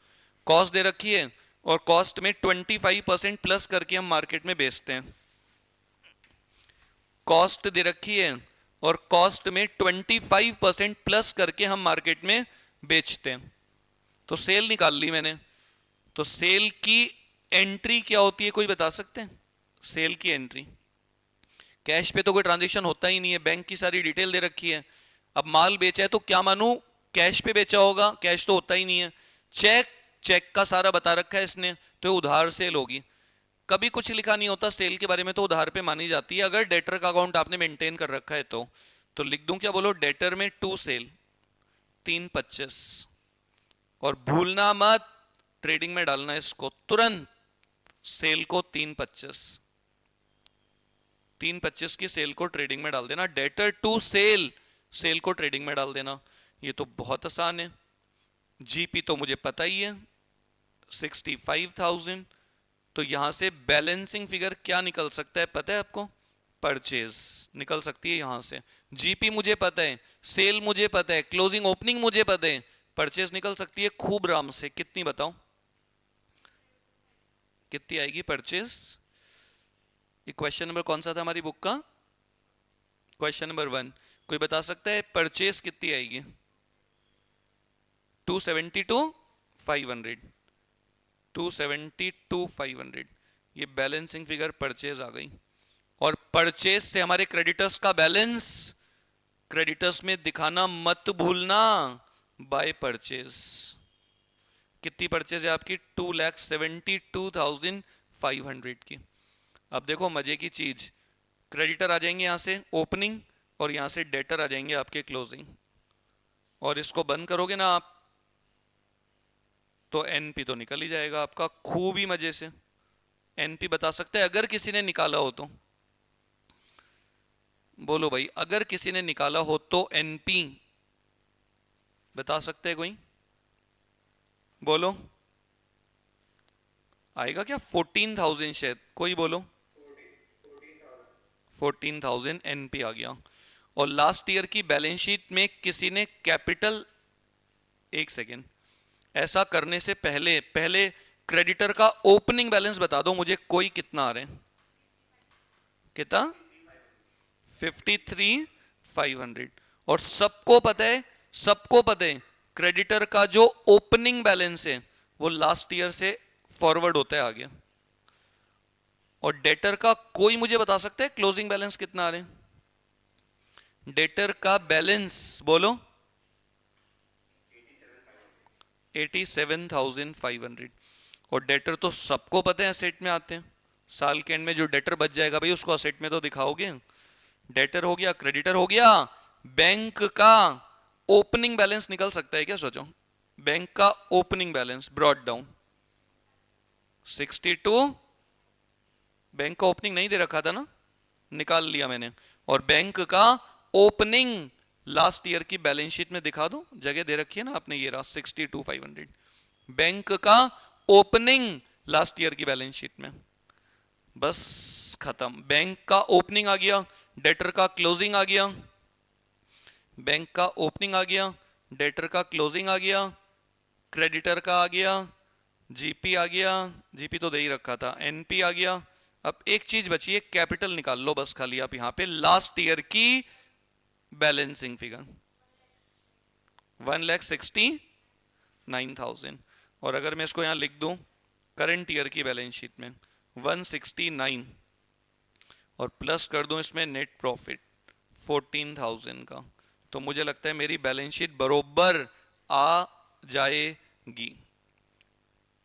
कॉस्ट दे रखी है और कॉस्ट में 25% प्लस करके हम मार्केट में बेचते हैं। कॉस्ट दे रखी है और कॉस्ट में 25% प्लस करके हम मार्केट में बेचते हैं, तो सेल निकाल ली मैंने। तो सेल की एंट्री क्या होती है, कोई बता सकते हैं? सेल की एंट्री, कैश पे तो कोई ट्रांजेक्शन होता ही नहीं है, बैंक की सारी डिटेल दे रखी है। अब माल बेचा है तो क्या मानूं, कैश पे बेचा होगा, कैश तो होता ही नहीं है। चेक, चेक का सारा बता रखा है इसने, तो उधार सेल होगी। कभी कुछ लिखा नहीं होता सेल के बारे में, तो उधार पे मानी जाती है अगर डेटर का अकाउंट आपने मेंटेन कर रखा है तो लिख दूं क्या, बोलो? डेटर में टू सेल 325, और भूलना मत ट्रेडिंग में डालना है इसको तुरंत, सेल को 325, 325 की सेल को ट्रेडिंग में डाल देना। डेटर टू सेल, सेल को ट्रेडिंग में डाल देना। ये तो बहुत आसान है। जीपी तो मुझे पता ही है 65,000, तो यहां से बैलेंसिंग फिगर क्या निकल सकता है पता है आपको? परचेज निकल सकती है यहां से। जीपी मुझे पता है, सेल मुझे पता है, क्लोजिंग ओपनिंग मुझे पता है, परचेज निकल सकती है खूब आराम से। कितनी बताओ, कितनी आएगी परचेज? ये क्वेश्चन नंबर कौन सा था हमारी बुक का? Question number 1। कोई बता सकता है परचेज कितनी आएगी? 270 टू 500, 270 टू 500, ये बैलेंसिंग फिगर परचेज आ गई। और परचेज से हमारे क्रेडिटर्स का बैलेंस, क्रेडिटर्स में दिखाना मत भूलना, बाय परचेज। कितनी परचेज है आपकी? 2,72,500 की। अब देखो मजे की चीज, क्रेडिटर आ जाएंगे यहां से ओपनिंग, और यहां से डेटर आ जाएंगे आपके क्लोजिंग, और इसको बंद करोगे ना आप तो एनपी तो निकल ही जाएगा आपका खूब ही मजे से। एनपी बता सकते हैं अगर किसी ने निकाला हो तो? बोलो भाई, अगर किसी ने निकाला हो तो एनपी बता सकते हैं कोई? बोलो, आएगा क्या? 14,000 शायद, कोई बोलो। 14,000 एनपी आ गया। और लास्ट ईयर की बैलेंस शीट में किसी ने कैपिटल, एक सेकेंड, ऐसा करने से पहले पहले क्रेडिटर का ओपनिंग बैलेंस बता दो मुझे, कोई कितना आ रहे हैं? कितना? 53,500। और सबको पता है, सबको पता है क्रेडिटर का जो ओपनिंग बैलेंस है वो लास्ट ईयर से फॉरवर्ड होता है आगे। और डेटर का कोई मुझे बता सकता है क्लोजिंग बैलेंस कितना आ रहे हैं? डेटर का बैलेंस बोलो। 87,500। और डेटर तो सबको पता है असेट में आते हैं, साल के एंड में जो डेटर बच जाएगा भाई उसको असेट में तो दिखाओगे। डेटर हो गया, क्रेडिटर हो गया। बैंक का ओपनिंग बैलेंस निकल सकता है क्या, सोचो? बैंक का opening balance brought down 62, bank का ओपनिंग नहीं दे रखा था ना, निकाल लिया मैंने। और बैंक का ओपनिंग लास्ट ईयर की बैलेंस शीट में दिखा दो, जगह दे रखी है ना आपने, ये रहा 62,500। बैंक का ओपनिंग लास्ट ईयर की बैलेंस शीट में, बस खत्म। बैंक का ओपनिंग आ गया, डेटर का क्लोजिंग आ गया, बैंक का ओपनिंग आ गया, डेटर का क्लोजिंग आ गया, क्रेडिटर का आ गया, जीपी आ गया, जीपी तो दे ही रखा था, एनपी आ गया। अब एक चीज बची है, कैपिटल निकाल लो बस खाली आप यहां पे, लास्ट ईयर की बैलेंसिंग फिगर 1,69,000। और अगर मैं इसको यहां लिख दूं करंट ईयर की बैलेंस शीट में 169, और प्लस कर दूं इसमें नेट प्रॉफिट 14,000 का, तो मुझे लगता है मेरी बैलेंस शीट बरोबर आ जाएगी।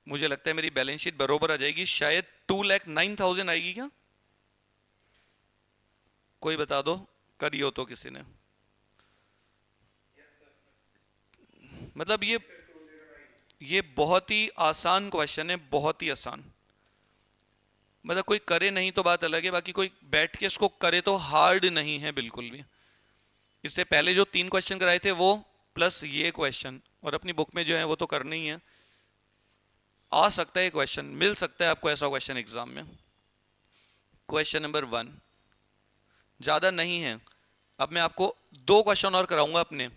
मुझे लगता है मेरी बैलेंस शीट बरोबर आ जाएगी, शायद 2,09,000 आएगी क्या? कोई बता दो, करी हो तो किसी ने। मतलब ये ये बहुत ही आसान क्वेश्चन है, बहुत ही आसान। मतलब कोई करे नहीं तो बात अलग है, बाकी कोई बैठ के इसको करे तो हार्ड नहीं है बिल्कुल भी। इससे पहले जो 3 क्वेश्चन कराए थे वो प्लस ये क्वेश्चन, और अपनी बुक में जो है वो तो करना ही है। आ सकता है क्वेश्चन, मिल सकता है आपको ऐसा क्वेश्चन एग्जाम में। क्वेश्चन नंबर 1 ज्यादा नहीं है। अब मैं आपको 2 क्वेश्चन और कराऊंगा अपने।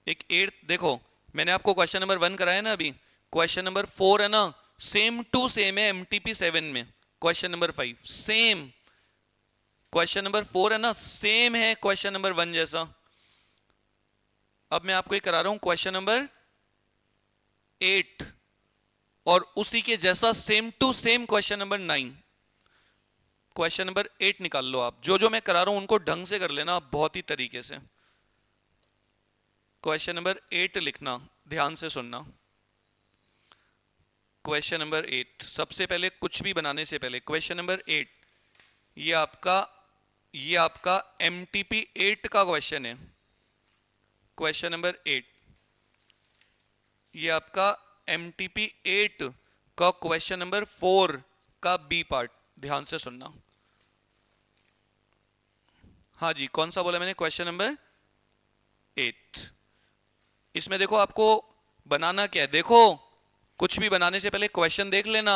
एक 8 देखो, मैंने आपको क्वेश्चन नंबर 1 कराया ना अभी। क्वेश्चन नंबर 4 है ना, सेम टू सेम है एमटीपी 7 में। Question number 5 same, question number 4 है ना सेम है क्वेश्चन नंबर 1 जैसा। अब मैं आपको ये करा रहा हूं क्वेश्चन नंबर 8, और उसी के जैसा same to same question number 9। Question number 8 निकाल लो आप। जो जो मैं करा रहा हूं उनको ढंग से कर लेना आप, बहुत ही तरीके से। क्वेश्चन नंबर 8 लिखना, ध्यान से सुनना। क्वेश्चन नंबर 8, सबसे पहले कुछ भी बनाने से पहले क्वेश्चन नंबर 8, ये आपका एमटीपी 8 का क्वेश्चन है। क्वेश्चन नंबर 8 ये आपका एमटीपी 8 का क्वेश्चन नंबर 4 का बी पार्ट, ध्यान से सुनना। हाँ जी, कौन सा बोला मैंने? Question number 8। इसमें देखो आपको बनाना क्या है। देखो, कुछ भी बनाने से पहले क्वेश्चन देख लेना।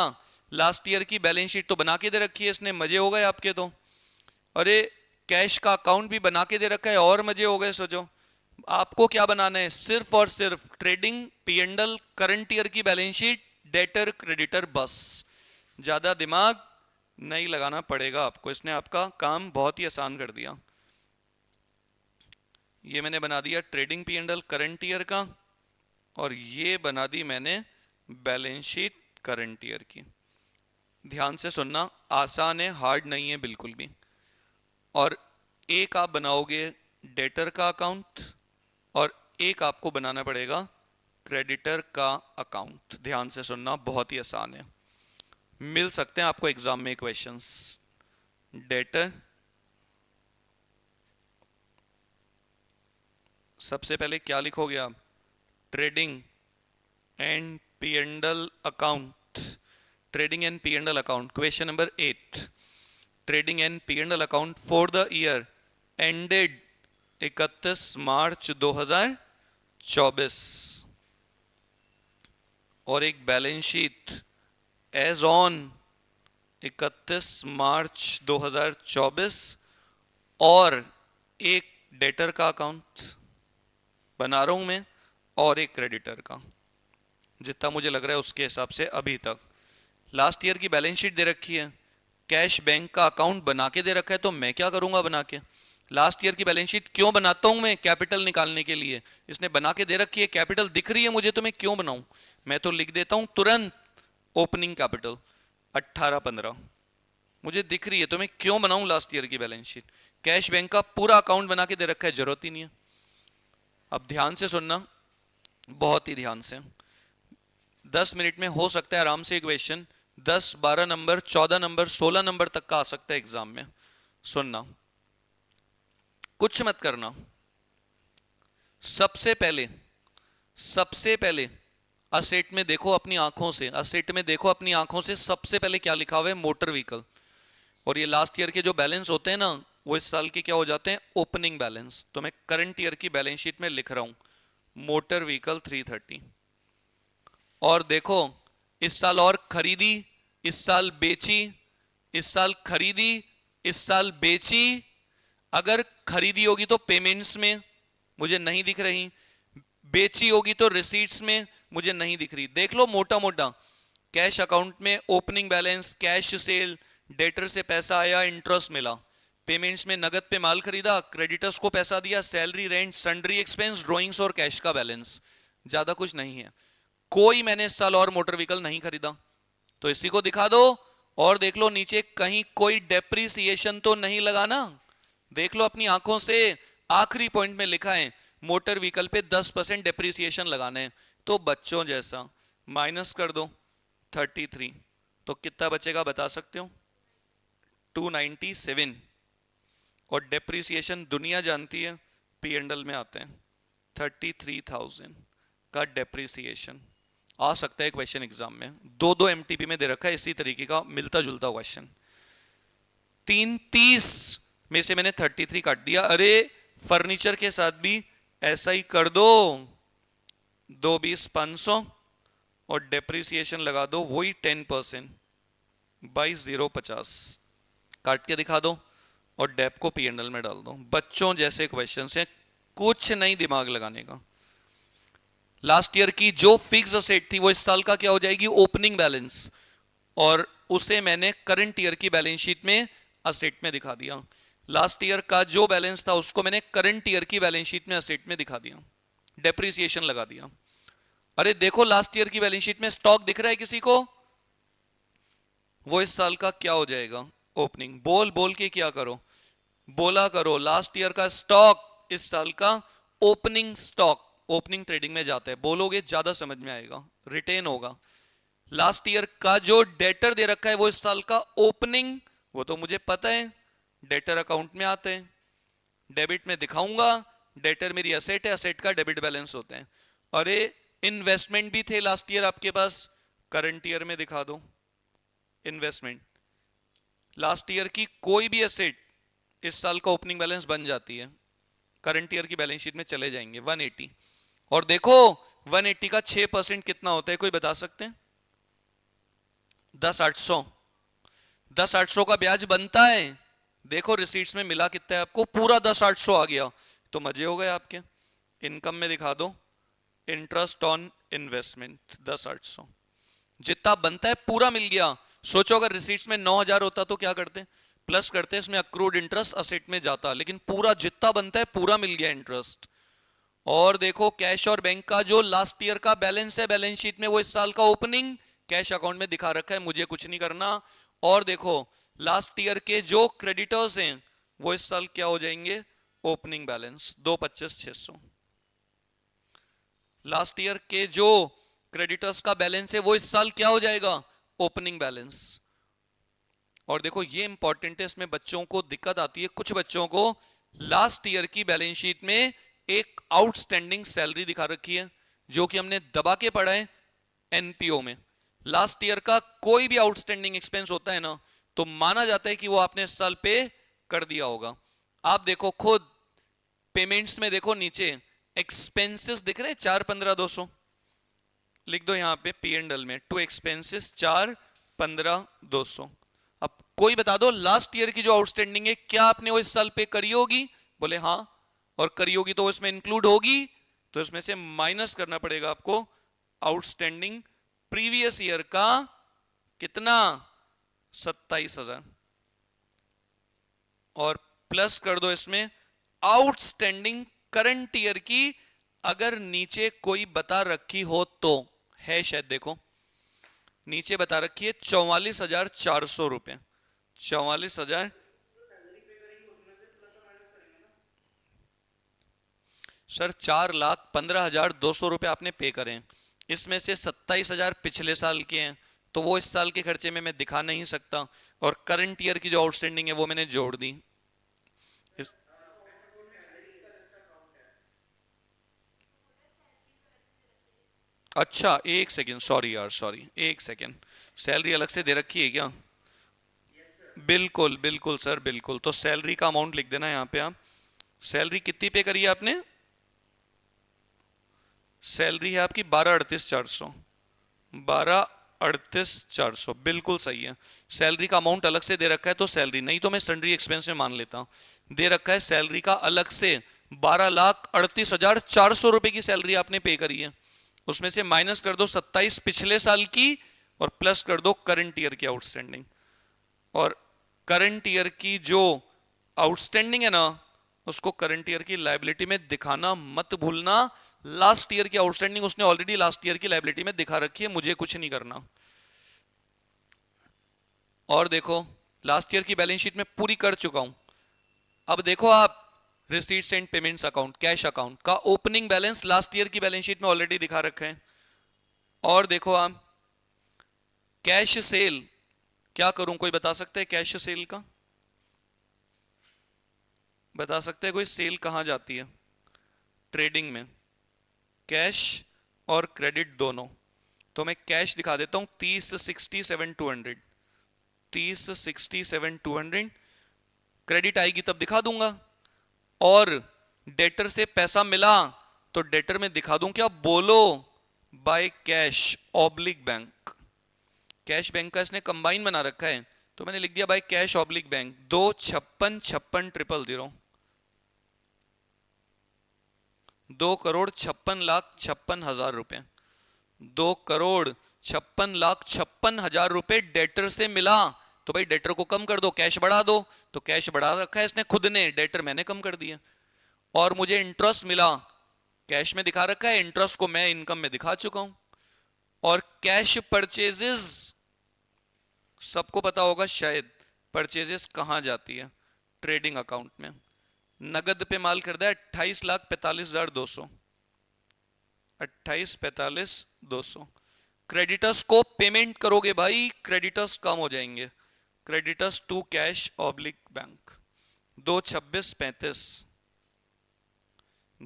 लास्ट ईयर की बैलेंस शीट तो बना के दे रखी है इसने, मजे हो गए आपके तो। अरे कैश का अकाउंट भी बना के दे रखा है, और मजे हो गए। सोचो आपको क्या बनाना है, सिर्फ और सिर्फ ट्रेडिंग पी&एल करंट ईयर की बैलेंस शीट, डेटर क्रेडिटर, बस। ज्यादा दिमाग नहीं लगाना पड़ेगा आपको, इसने आपका काम बहुत ही आसान कर दिया। ये मैंने बना दिया ट्रेडिंग पी&एल करंट ईयर का, और ये बना दी मैंने बैलेंस शीट करंट ईयर की। ध्यान से सुनना, आसान है, हार्ड नहीं है बिल्कुल भी। और एक आप बनाओगे डेटर का अकाउंट, और एक आपको बनाना पड़ेगा क्रेडिटर का अकाउंट। ध्यान से सुनना, बहुत ही आसान है, मिल सकते हैं आपको एग्जाम में क्वेश्चंस। डेटर, सबसे पहले क्या लिखोगे आप? Trading and P&L account, trading and P&L account. Question number 8, trading and P&L account for the year ended 31 March 2024, और एक balance sheet as on 31 March 2024, और एक डेटर का अकाउंट बना रहा हूं मैं, और एक क्रेडिटर का। जितना मुझे लग रहा है उसके हिसाब से अभी तक लास्ट ईयर की बैलेंस शीट दे रखी है, कैश बैंक का अकाउंट बना के दे रखा है, तो मैं क्या करूंगा बना के? लास्ट ईयर की बैलेंस शीट क्यों बनाता हूं मैं? कैपिटल निकालने के लिए। इसने बना के दे रखी है, कैपिटल दिख रही है मुझे, तो मैं क्यों बनाऊं? मैं तो लिख देता हूं तुरंत ओपनिंग कैपिटल 18-15, मुझे दिख रही है, तो मैं क्यों बनाऊं लास्ट ईयर की बैलेंस शीट? कैश बैंक का पूरा अकाउंट बना के दे रखा है, जरूरत ही नहीं है। अब ध्यान से सुनना, बहुत ही ध्यान से। 10 मिनट में हो सकता है आराम से क्वेश्चन 10, 12 नंबर, 14 नंबर, 16 नंबर तक का आ सकता है एग्जाम में। सुनना, कुछ मत करना। सबसे पहले असेट में देखो अपनी आंखों से, असेट में देखो अपनी आंखों से, सबसे पहले क्या लिखा हुआ है? Motor vehicle. और ये लास्ट ईयर के जो बैलेंस होते हैं ना, वो इस साल के क्या हो जाते हैं? Opening balance. तो मैं करंट ईयर की बैलेंस शीट में लिख रहा हूं मोटर व्हीकल 330। और देखो, इस साल और खरीदी, इस साल बेची, इस साल खरीदी, इस साल बेची। अगर खरीदी होगी तो पेमेंट्स में मुझे नहीं दिख रही, बेची होगी तो रिसीट्स में मुझे नहीं दिख रही। देख लो मोटा मोटा, कैश अकाउंट में opening balance, cash cell, debtor से पैसा आया, इंटरेस्ट मिला, पेमेंट्स में नगद पे माल खरीदा, क्रेडिटर्स को पैसा दिया, salary, rent, sundry expense, drawings और कैश का बैलेंस। ज्यादा कुछ नहीं है। कोई मैंने इस साल और मोटर व्हीकल नहीं खरीदा, तो इसी को दिखा दो। और देख लो नीचे कहीं कोई डेप्रीसिएशन तो नहीं लगाना। देख लो अपनी आंखों से, आखिरी पॉइंट में लिखा है मोटर व्हीकल पे 10% डेप्रीसिएशन लगाना है। तो बच्चों जैसा माइनस कर दो 33, तो कितना बचेगा बता सकते हो? 297। और डेप्रीसिएशन दुनिया जानती है, पी&एल में आते हैं 33,000 का डेप्रीसिएशन। आ सकता है क्वेश्चन एग्जाम में, दो दो एमटीपी में दे रखा है इसी तरीके का मिलता जुलता क्वेश्चन। 330 में से मैंने 33 काट दिया, अरे फर्नीचर के साथ भी ऐसा ही कर दो, 2 20 500 और डेप्रिसिएशन लगा दो वही 10%, 22 0 50 काट के दिखा दो और डेप को पीएनएल में डाल दो। बच्चों जैसे क्वेश्चन हैं, कुछ नहीं दिमाग लगाने का। लास्ट ईयर की जो फिक्स असेट थी वो इस साल का क्या हो जाएगी, ओपनिंग बैलेंस, और उसे मैंने करंट ईयर की बैलेंस शीट में असेट में दिखा दिया। लास्ट ईयर का जो बैलेंस था उसको मैंने करंट ईयर की बैलेंस शीट में असेट में दिखा दिया, डेप्रिसिएशन लगा दिया। अरे देखो लास्ट ईयर की बैलेंस शीट में स्टॉक दिख रहा है किसी को, वो इस साल का क्या हो जाएगा, ओपनिंग। बोल बोल के क्या करो, बोला करो लास्ट ईयर का स्टॉक इस साल का ओपनिंग स्टॉक, ओपनिंग ट्रेडिंग में जाता है, बोलोगे ज्यादा समझ में आएगा, रिटेन होगा। लास्ट ईयर का जो डेटर दे रखा है वो इस साल का ओपनिंग, वो तो मुझे पता है, डेटर अकाउंट में आते हैं, डेबिट में दिखाऊंगा, डेटर मेरी असेट है, असेट का डेबिट बैलेंस होता है। अरे इन्वेस्टमेंट भी थे लास्ट ईयर आपके पास, करंट ईयर में दिखा दो इन्वेस्टमेंट। लास्ट ईयर की कोई भी असेट इस साल का ओपनिंग बैलेंस बन जाती है, करंट ईयर की बैलेंस शीट में चले जाएंगे 180। और देखो 180 का 6% कितना होता है, कोई बता सकते हैं? 10 800, 10 800 का ब्याज बनता है। देखो रिसीट्स में मिला कितना है आपको, पूरा 10 800 आ गया, तो मजे हो गए आपके। इनकम में दिखा दो, इंटरेस्ट ऑन इन्वेस्टमेंट 10 800, जितना बनता है पूरा मिल गया। सोचो अगर रिसीट्स में 9000 होता तो क्या करते, प्लस करते, इसमें अक्रूड इंटरेस्ट असेट में जाता, लेकिन पूरा जितना बनता है पूरा मिल गया इंटरेस्ट। और देखो कैश और बैंक का जो लास्ट ईयर का बैलेंस है बैलेंस शीट में, वो इस साल का ओपनिंग कैश अकाउंट में दिखा रखा है, मुझे कुछ नहीं करना। और देखो लास्ट ईयर के जो क्रेडिटर्स हैं वो इस साल क्या हो जाएंगे, ओपनिंग बैलेंस 2 25 600। लास्ट ईयर के जो क्रेडिटर्स का बैलेंस है वो इस साल क्या हो जाएगा, ओपनिंग बैलेंस। और देखो ये इंपॉर्टेंट है, इसमें बच्चों को दिक्कत आती है, कुछ बच्चों को लास्ट ईयर की बैलेंस शीट में एक आउटस्टैंडिंग सैलरी दिखा रखी है, जो कि हमने दबा के पढ़ा है एनपीओ में। लास्ट ईयर का कोई भी आउटस्टैंडिंग एक्सपेंस होता है ना, तो माना जाता है कि वो आपने इस साल पे कर दिया होगा। आप देखो खुद पेमेंट्स में देखो नीचे एक्सपेंसेस दिख रहे हैं 4 15 200, लिख दो यहां पे पी एंड एल में टू एक्सपेंसेस 4 15 200। अब कोई बता दो लास्ट ईयर की जो आउटस्टैंडिंग है क्या आपने वो इस साल पे करी होगी, बोले हाँ, और करी होगी तो इसमें इंक्लूड होगी, तो इसमें से माइनस करना पड़ेगा आपको आउटस्टैंडिंग प्रीवियस ईयर का कितना, 27,000, और प्लस कर दो इसमें आउटस्टैंडिंग करंट ईयर की, अगर नीचे कोई बता रखी हो तो, है शायद, देखो नीचे बता रखी है 44,400 रुपए, 44,000। सर 4,15,200 रुपए आपने पे करें, इसमें से 27,000 पिछले साल के हैं, तो वो इस साल के खर्चे में मैं दिखा नहीं सकता, और करंट ईयर की जो आउटस्टैंडिंग है वो मैंने जोड़ दी। इस, अच्छा एक सेकेंड, सॉरी यार सॉरी, एक सेकेंड, सैलरी अलग से दे रखी है क्या? बिल्कुल बिल्कुल सर बिल्कुल, तो सैलरी का अमाउंट लिख देना यहाँ पे आप। सैलरी कितनी पे करी है आपने, सैलरी है आपकी 12,38,400, 12,38,400 बिल्कुल सही है। सैलरी का अमाउंट अलग से दे रखा है तो सैलरी, नहीं तो मैं सन्ड्री एक्सपेंस में मान लेता हूँ। दे रखा है सैलरी का अलग से 12,38,400 रुपए की सैलरी आपने पे करी है, उसमें से माइनस कर दो 27 पिछले साल की और प्लस कर दो करंट ईयर की आउटस्टैंडिंग। और करंट ईयर की जो आउटस्टैंडिंग है ना, उसको करंट ईयर की लायबिलिटी में दिखाना मत भूलना। लास्ट ईयर की आउटस्टैंडिंग उसने ऑलरेडी लास्ट ईयर की लायबिलिटी में दिखा रखी है, मुझे कुछ नहीं करना। और देखो लास्ट ईयर की बैलेंस शीट में पूरी कर चुका हूं। अब देखो आप receipts and payments account, cash account का ओपनिंग बैलेंस लास्ट ईयर की बैलेंस शीट में ऑलरेडी दिखा रखे हैं। और देखो आप कैश सेल, क्या करूं, कोई बता सकते हैं कैश सेल का, बता सकते हैं कोई, सेल कहां जाती है ट्रेडिंग में, कैश और क्रेडिट दोनों, तो मैं कैश दिखा देता हूं 30,67,200, 30,67,200 क्रेडिट आएगी तब दिखा दूंगा। और डेटर से पैसा मिला तो डेटर में दिखा दूं क्या, बोलो by cash oblique bank. Cash bank का इसने कंबाइन बना रखा है तो मैंने लिख दिया बाय कैश ऑब्लिक बैंक। 2,56,56,000, 2,56,56,56,000 रुपए, 2,56,56,56,000 रुपए डेटर से मिला। तो भाई डेटर को कम कर दो, कैश बढ़ा दो। तो कैश बढ़ा रखा है इसने खुद ने, डेटर मैंने कम कर दिया। और मुझे इंटरेस्ट मिला, कैश में दिखा रखा है, इंटरेस्ट को मैं इनकम में दिखा चुका हूं। और कैश परचेजेस, सबको पता होगा शायद परचेजेस कहां जाती है, ट्रेडिंग अकाउंट में। नगद पे माल खरीदा है 28,45,200, 28,45,200। क्रेडिटर्स को पेमेंट करोगे भाई, क्रेडिटर्स कम हो जाएंगे। Creditors to cash oblique bank 2,26,35,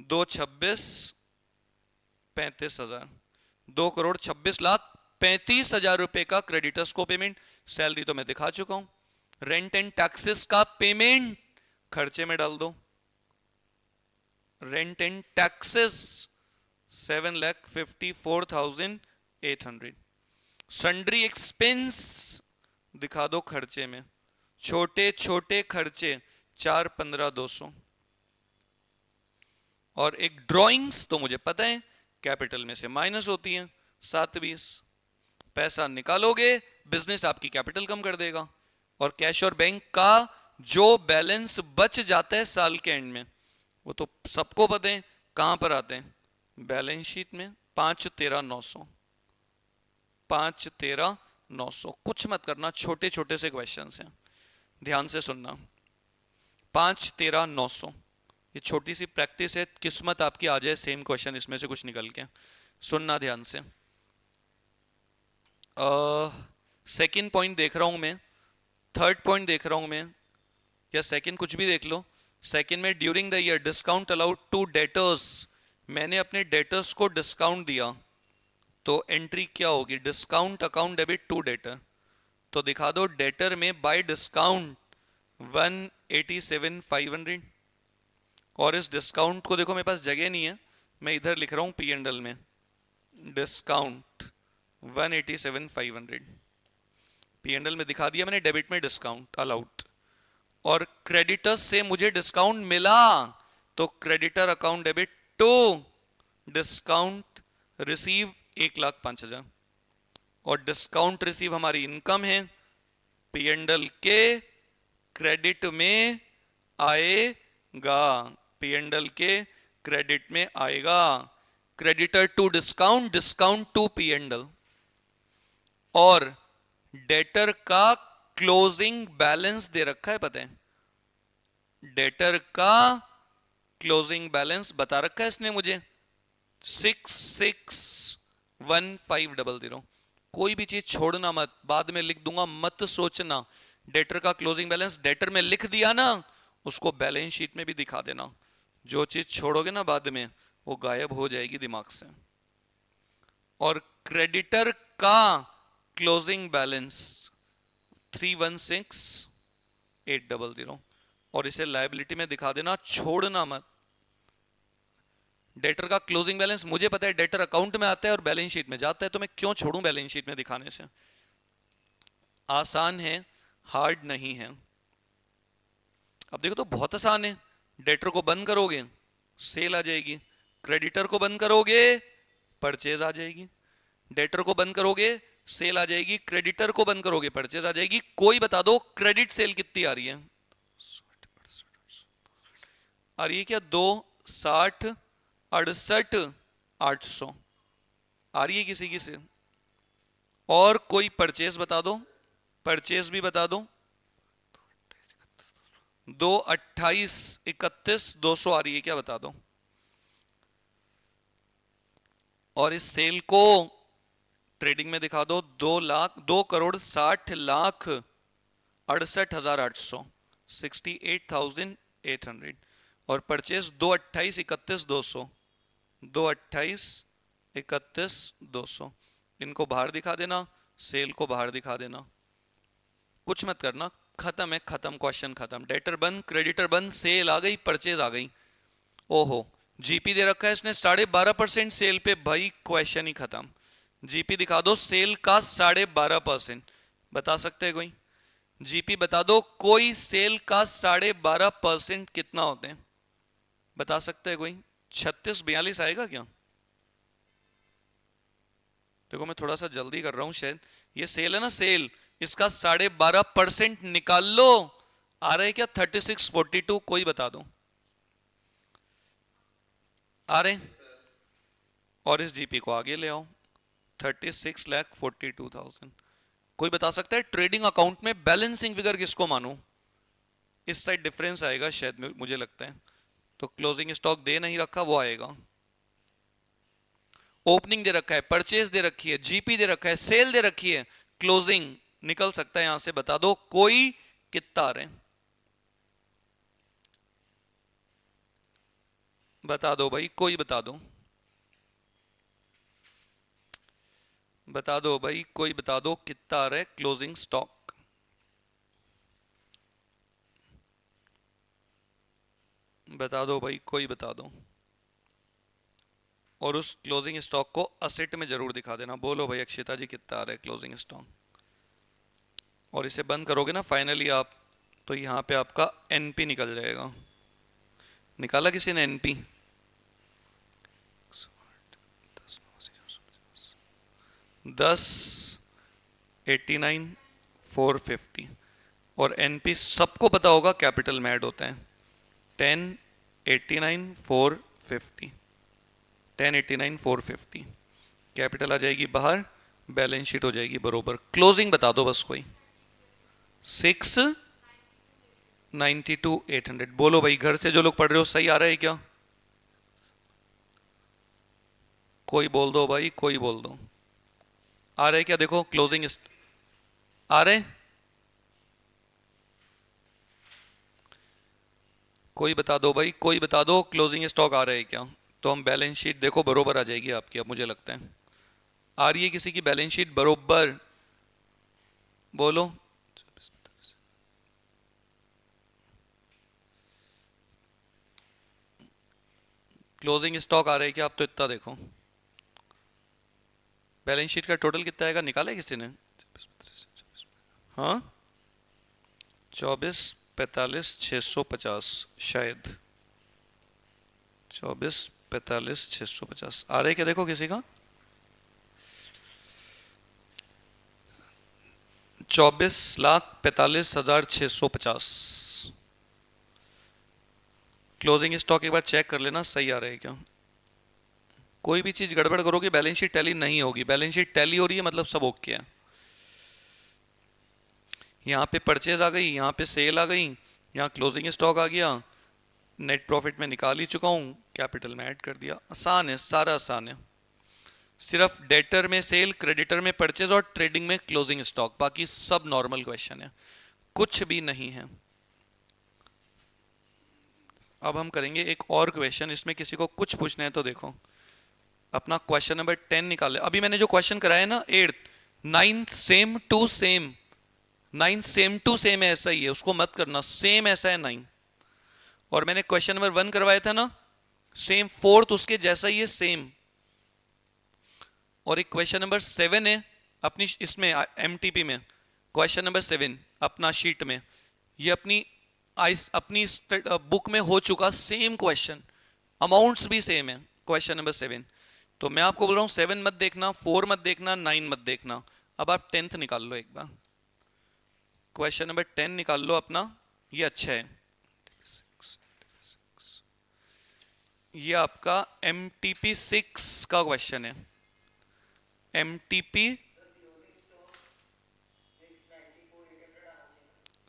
2,26,35,000, 2,26,35,000 रुपए का क्रेडिटर्स को पेमेंट। सैलरी तो मैं दिखा चुका हूं। रेंट एंड टैक्सेस का पेमेंट खर्चे में डाल दो। Rent and taxes 7,54,800। Sundry expense दिखा दो खर्चे में, छोटे छोटे खर्चे 4,15,200। और एक ड्राइंग्स तो मुझे पता है कैपिटल में से माइनस होती है 7,20। पैसा निकालोगे बिजनेस आपकी कैपिटल कम कर देगा। और कैश और बैंक का जो बैलेंस बच जाता है साल के एंड में, वो तो सबको पता है कहां पर आते हैं, बैलेंस शीट में। 5,13,900, 5,13,900। कुछ मत करना, छोटे छोटे से क्वेश्चंस हैं, ध्यान से सुनना। 5,13,900, ये छोटी सी प्रैक्टिस है, किस्मत आपकी आ जाए सेम क्वेश्चन इसमें से कुछ निकल के। सुनना ध्यान से। सेकंड पॉइंट देख रहा हूं मैं, थर्ड पॉइंट देख रहा हूं मैं, या सेकंड कुछ भी देख लो। सेकंड में during the year discount allowed to debtors, मैंने अपने डेटर्स को डिस्काउंट दिया तो एंट्री क्या होगी, discount account debit to debtor. तो दिखा दो डेटर में बाय डिस्काउंट 187,500। और इस डिस्काउंट को देखो, मेरे पास जगह नहीं है, मैं इधर लिख रहा हूं पी एंड एल में, डिस्काउंट 187,500 पी एंड एल में दिखा दिया मैंने, डेबिट में डिस्काउंट अलाउड। और क्रेडिटर्स से मुझे डिस्काउंट मिला तो creditor account debit to discount receive 1,05,000। और डिस्काउंट रिसीव हमारी इनकम है, पी एंड एल के क्रेडिट में आएगा, पी एंड एल के क्रेडिट में आएगा। Creditor to discount, discount to P and L. और डेटर का क्लोजिंग बैलेंस दे रखा है, पता है, डेटर का क्लोजिंग बैलेंस बता रखा है इसने मुझे 661500। कोई भी चीज छोड़ना मत, बाद में लिख दूंगा, मत सोचना। डेटर का क्लोजिंग बैलेंस डेटर में लिख दिया ना, उसको बैलेंस शीट में भी दिखा देना। जो चीज छोड़ोगे ना बाद में, वो गायब हो जाएगी दिमाग से। और क्रेडिटर का क्लोजिंग बैलेंस 316,800। और इसे लायबिलिटी में दिखा देना, छोड़ना मत। डेटर का क्लोजिंग बैलेंस मुझे पता है, डेटर अकाउंट में आता है और बैलेंस शीट में जाता है, तो मैं क्यों छोड़ूं बैलेंस शीट में दिखाने से। आसान है, हार्ड नहीं है। अब देखो तो बहुत आसान है। डेटर को बंद करोगे सेल आ जाएगी, क्रेडिटर को बंद करोगे परचेज आ जाएगी, डेटर को बंद करोगे सेल आ जाएगी, क्रेडिटर को बंद करोगे परचेज आ जाएगी। कोई बता दो क्रेडिट सेल कितनी आ रही है, आ रही है क्या, 260 68,800 आ रही है किसी की से। और कोई परचेज बता दो, परचेज भी बता दो, 228,31,200 आ रही है क्या, बता दो। और इस सेल को ट्रेडिंग में दिखा दो, 2,60,68,800 68,800। और परचेज 228,31,200 228,31,200। इनको बाहर दिखा देना, सेल को बाहर दिखा देना, कुछ मत करना, खत्म है, खत्म, क्वेश्चन खत्म। डेटर बंद, क्रेडिटर बंद, सेल आ गई, परचेज आ गई। ओहो, जीपी दे रखा है इसने 12.5% सेल पे, भाई क्वेश्चन ही खत्म। जीपी दिखा दो सेल का 12.5%, बता सकते हैं कोई? जीपी बता दो कोई, सेल का 12.5% कितना होते हैं, बता सकते हैं कोई? 36-42 आएगा क्या? देखो मैं थोड़ा सा जल्दी कर रहा हूं शायद। ये सेल है ना, सेल, इसका 12.5% निकाल लो, आ रहा है क्या? 3642, कोई बता दो, आ रहे? और इस जीपी को आगे ले आओ, 36,42,000। कोई बता सकता है ट्रेडिंग अकाउंट में बैलेंसिंग फिगर किसको मानूं? इस साइड डिफरेंस आएगा शायद, मुझे लगता है। तो क्लोजिंग स्टॉक दे नहीं रखा, वो आएगा। ओपनिंग दे रखा है, परचेज दे रखी है, जीपी दे रखा है, सेल दे रखी है, क्लोजिंग निकल सकता है यहां से, बता दो कोई कितना आ रहे हैं, बता दो भाई, कोई बता दो, बता दो भाई, कोई बता दो कितना आ रहा है क्लोजिंग स्टॉक, बता दो भाई, कोई बता दो। और उस क्लोजिंग स्टॉक को असेट में जरूर दिखा देना। बोलो भाई अक्षिता जी कितना आ रहा है क्लोजिंग स्टॉक? और इसे बंद करोगे ना फाइनली आप, तो यहाँ पे आपका एनपी निकल जाएगा। निकाला किसी ने एनपी? 10, 89, 450। और एनपी सबको पता होगा कैपिटल में ऐड होता है। 10, 89, 450, 10, 89, 450, कैपिटल आ जाएगी बाहर, बैलेंस शीट हो जाएगी बरोबर। क्लोजिंग बता दो बस कोई। 692,800। बोलो भाई घर से जो लोग पढ़ रहे हो, सही आ रहा है क्या? कोई बोल दो भाई, कोई बोल दो, आ रहे क्या? देखो क्लोजिंग आ रहे, कोई बता दो भाई, कोई बता दो क्लोजिंग स्टॉक आ रहा है क्या? तो हम बैलेंस शीट देखो बरोबर आ जाएगी आपकी, अब मुझे लगता है आ रही है किसी की बैलेंस शीट बरोबर, बोलो। क्लोजिंग स्टॉक आ रहा है क्या? आप तो इतना देखो, बैलेंस शीट का टोटल कितना आएगा, निकाला है किसी ने? हाँ, 24, 45, 650 शायद, 24, 45, 650 आ रहे क्या? देखो किसी का 24,45,650। क्लोजिंग स्टॉक एक बार चेक कर लेना सही आ रहा है क्या। कोई भी चीज गड़बड़ करोगे बैलेंस शीट टैली नहीं होगी। बैलेंस शीट टैली हो रही है मतलब सब ओके है। यहाँ पे परचेज आ गई, यहाँ पे सेल आ गई, यहाँ क्लोजिंग स्टॉक आ गया, नेट प्रॉफिट में निकाल ही चुका हूँ, कैपिटल में ऐड कर दिया। आसान है, सारा आसान है। सिर्फ डेटर में सेल, क्रेडिटर में परचेज और ट्रेडिंग में क्लोजिंग स्टॉक, बाकी सब नॉर्मल क्वेश्चन है, कुछ भी नहीं है। अब हम करेंगे एक और क्वेश्चन, इसमें किसी को कुछ पूछना है तो देखो अपना क्वेश्चन नंबर 10 निकाले। अभी मैंने जो क्वेश्चन कराया ना 8th, 9th same to same, 9 same to same ऐसा ही है, उसको मत करना, सेम ऐसा है 9। और मैंने क्वेश्चन नंबर 1 करवाया था ना, सेम 4th उसके जैसा ही है सेम। और एक क्वेश्चन नंबर 7 है अपनी इसमें एमटीपी में, क्वेश्चन नंबर 7 अपना शीट में, ये अपनी बुक में हो चुका सेम क्वेश्चन, अमाउंट्स भी सेम है क्वेश्चन नंबर 7। तो मैं आपको बोल रहा हूं 7 मत देखना, 4 मत देखना, 9 मत देखना। अब आप 10th निकाल लो एक बार, क्वेश्चन नंबर 10 निकाल लो अपना, ये अच्छा है। ये आपका MTP 6 का क्वेश्चन है। MTP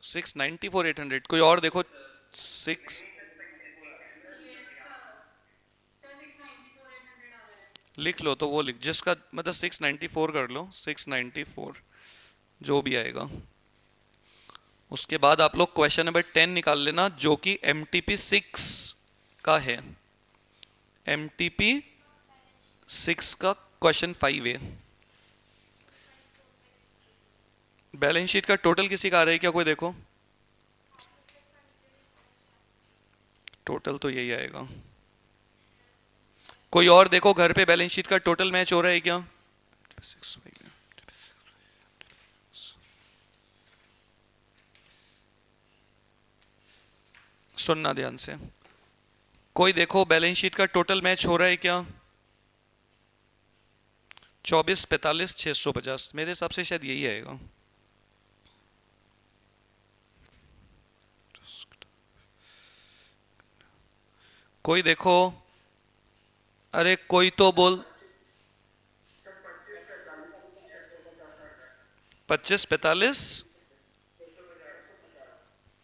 694,800। कोई और देखो 6, लिख लो तो वो लिख, जिसका मतलब 694 कर लो, 694 जो भी आएगा। उसके बाद आप लोग क्वेश्चन नंबर 10 निकाल लेना जो कि MTP 6 का है। MTP 6 का क्वेश्चन 5 है। बैलेंस शीट का टोटल किसी का आ रहा है क्या, कोई देखो? टोटल तो यही आएगा। कोई और देखो, घर पे बैलेंस शीट का टोटल मैच हो रहा है क्या? सुनना ध्यान से, कोई देखो बैलेंस शीट का टोटल मैच हो रहा है क्या? 24, 45, 650, मेरे हिसाब से शायद यही आएगा। कोई देखो, अरे कोई तो बोल। 25, 45,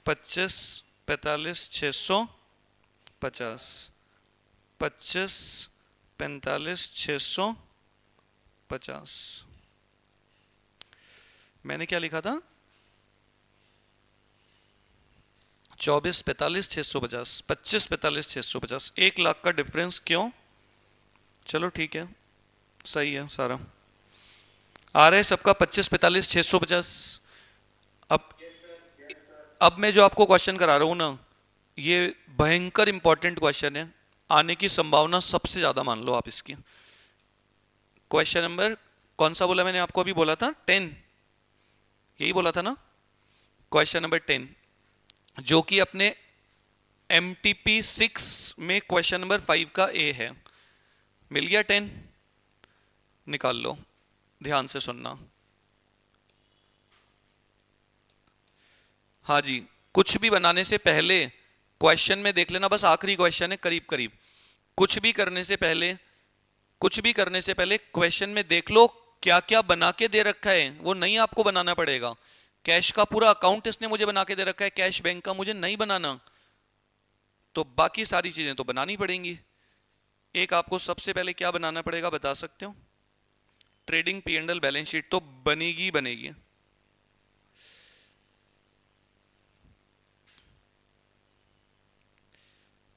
25, 45, 650, 25, 45, 650। मैंने क्या लिखा था? 24, 45, 650, 25, 45, 650, 1 लाख का डिफरेंस। क्यों? चलो ठीक है, सही है सारा। आ रहा है सबका 25, 45, 650। अब अब मैं जो आपको क्वेश्चन करा रहा हूं ना, ये भयंकर इंपॉर्टेंट क्वेश्चन है, आने की संभावना सबसे ज्यादा मान लो आप इसकी। क्वेश्चन नंबर कौन सा बोला मैंने आपको? अभी बोला था 10, यही बोला था ना? क्वेश्चन नंबर 10, जो कि अपने MTP 6 में क्वेश्चन नंबर 5 का ए है। मिल गया 10? निकाल लो, ध्यान से सुनना। हाँ जी, कुछ भी बनाने से पहले क्वेश्चन में देख लेना, बस आखिरी क्वेश्चन है करीब करीब। कुछ भी करने से पहले, कुछ भी करने से पहले क्वेश्चन में देख लो क्या क्या बना के दे रखा है, वो नहीं आपको बनाना पड़ेगा। कैश का पूरा अकाउंट इसने मुझे बना के दे रखा है, कैश बैंक का मुझे नहीं बनाना, तो बाकी सारी चीजें तो बनानी पड़ेंगी। एक आपको सबसे पहले क्या बनाना पड़ेगा बता सकते हो? ट्रेडिंग P&L बैलेंस शीट तो बनेगी बनेगी।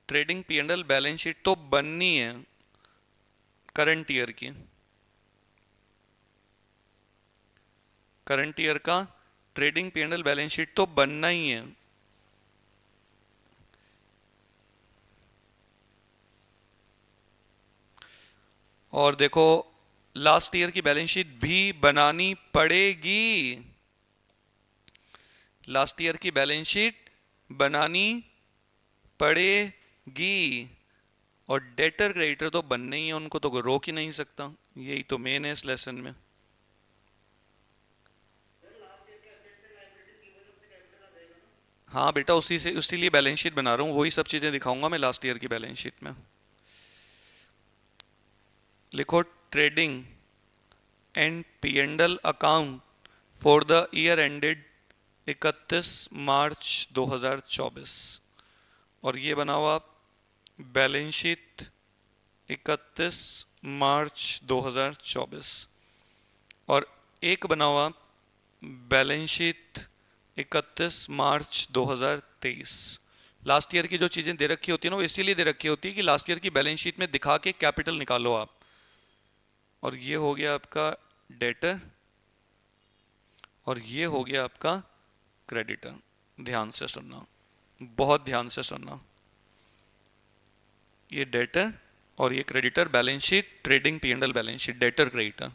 ट्रेडिंग P&L बैलेंस शीट तो बननी है करंट ईयर की। करंट ईयर का ट्रेडिंग P&L बैलेंस शीट तो बनना ही है। और देखो, लास्ट ईयर की बैलेंस शीट भी बनानी पड़ेगी। लास्ट ईयर की बैलेंस शीट बनानी पड़ेगी। और डेटर क्रेडिटर तो बनने ही है, उनको तो कोई रोक ही नहीं सकता। यही तो मेन है इस लेसन में। हाँ बेटा, उसी से उसी लिए बैलेंस शीट बना रहा हूँ, वही सब चीजें दिखाऊंगा मैं लास्ट ईयर की बैलेंस शीट में। लिखो trading and P&L account for the year ended 31 March 2024। और ये बना हुआ बैलेंस शीट 31 मार्च 2024। और एक बना हुआ बैलेंस शीट 31 मार्च 2023। लास्ट ईयर की जो चीजें दे रखी होती है ना, वो इसीलिए दे रखी होती है कि लास्ट ईयर की बैलेंस शीट में दिखा के कैपिटल निकालो आप। और ये हो गया आपका डेटर, और ये हो गया आपका क्रेडिटर। ध्यान से सुनना, बहुत ध्यान से सुनना। ये डेटर और ये creditor, balance sheet trading P&L balance sheet, debtor creditor.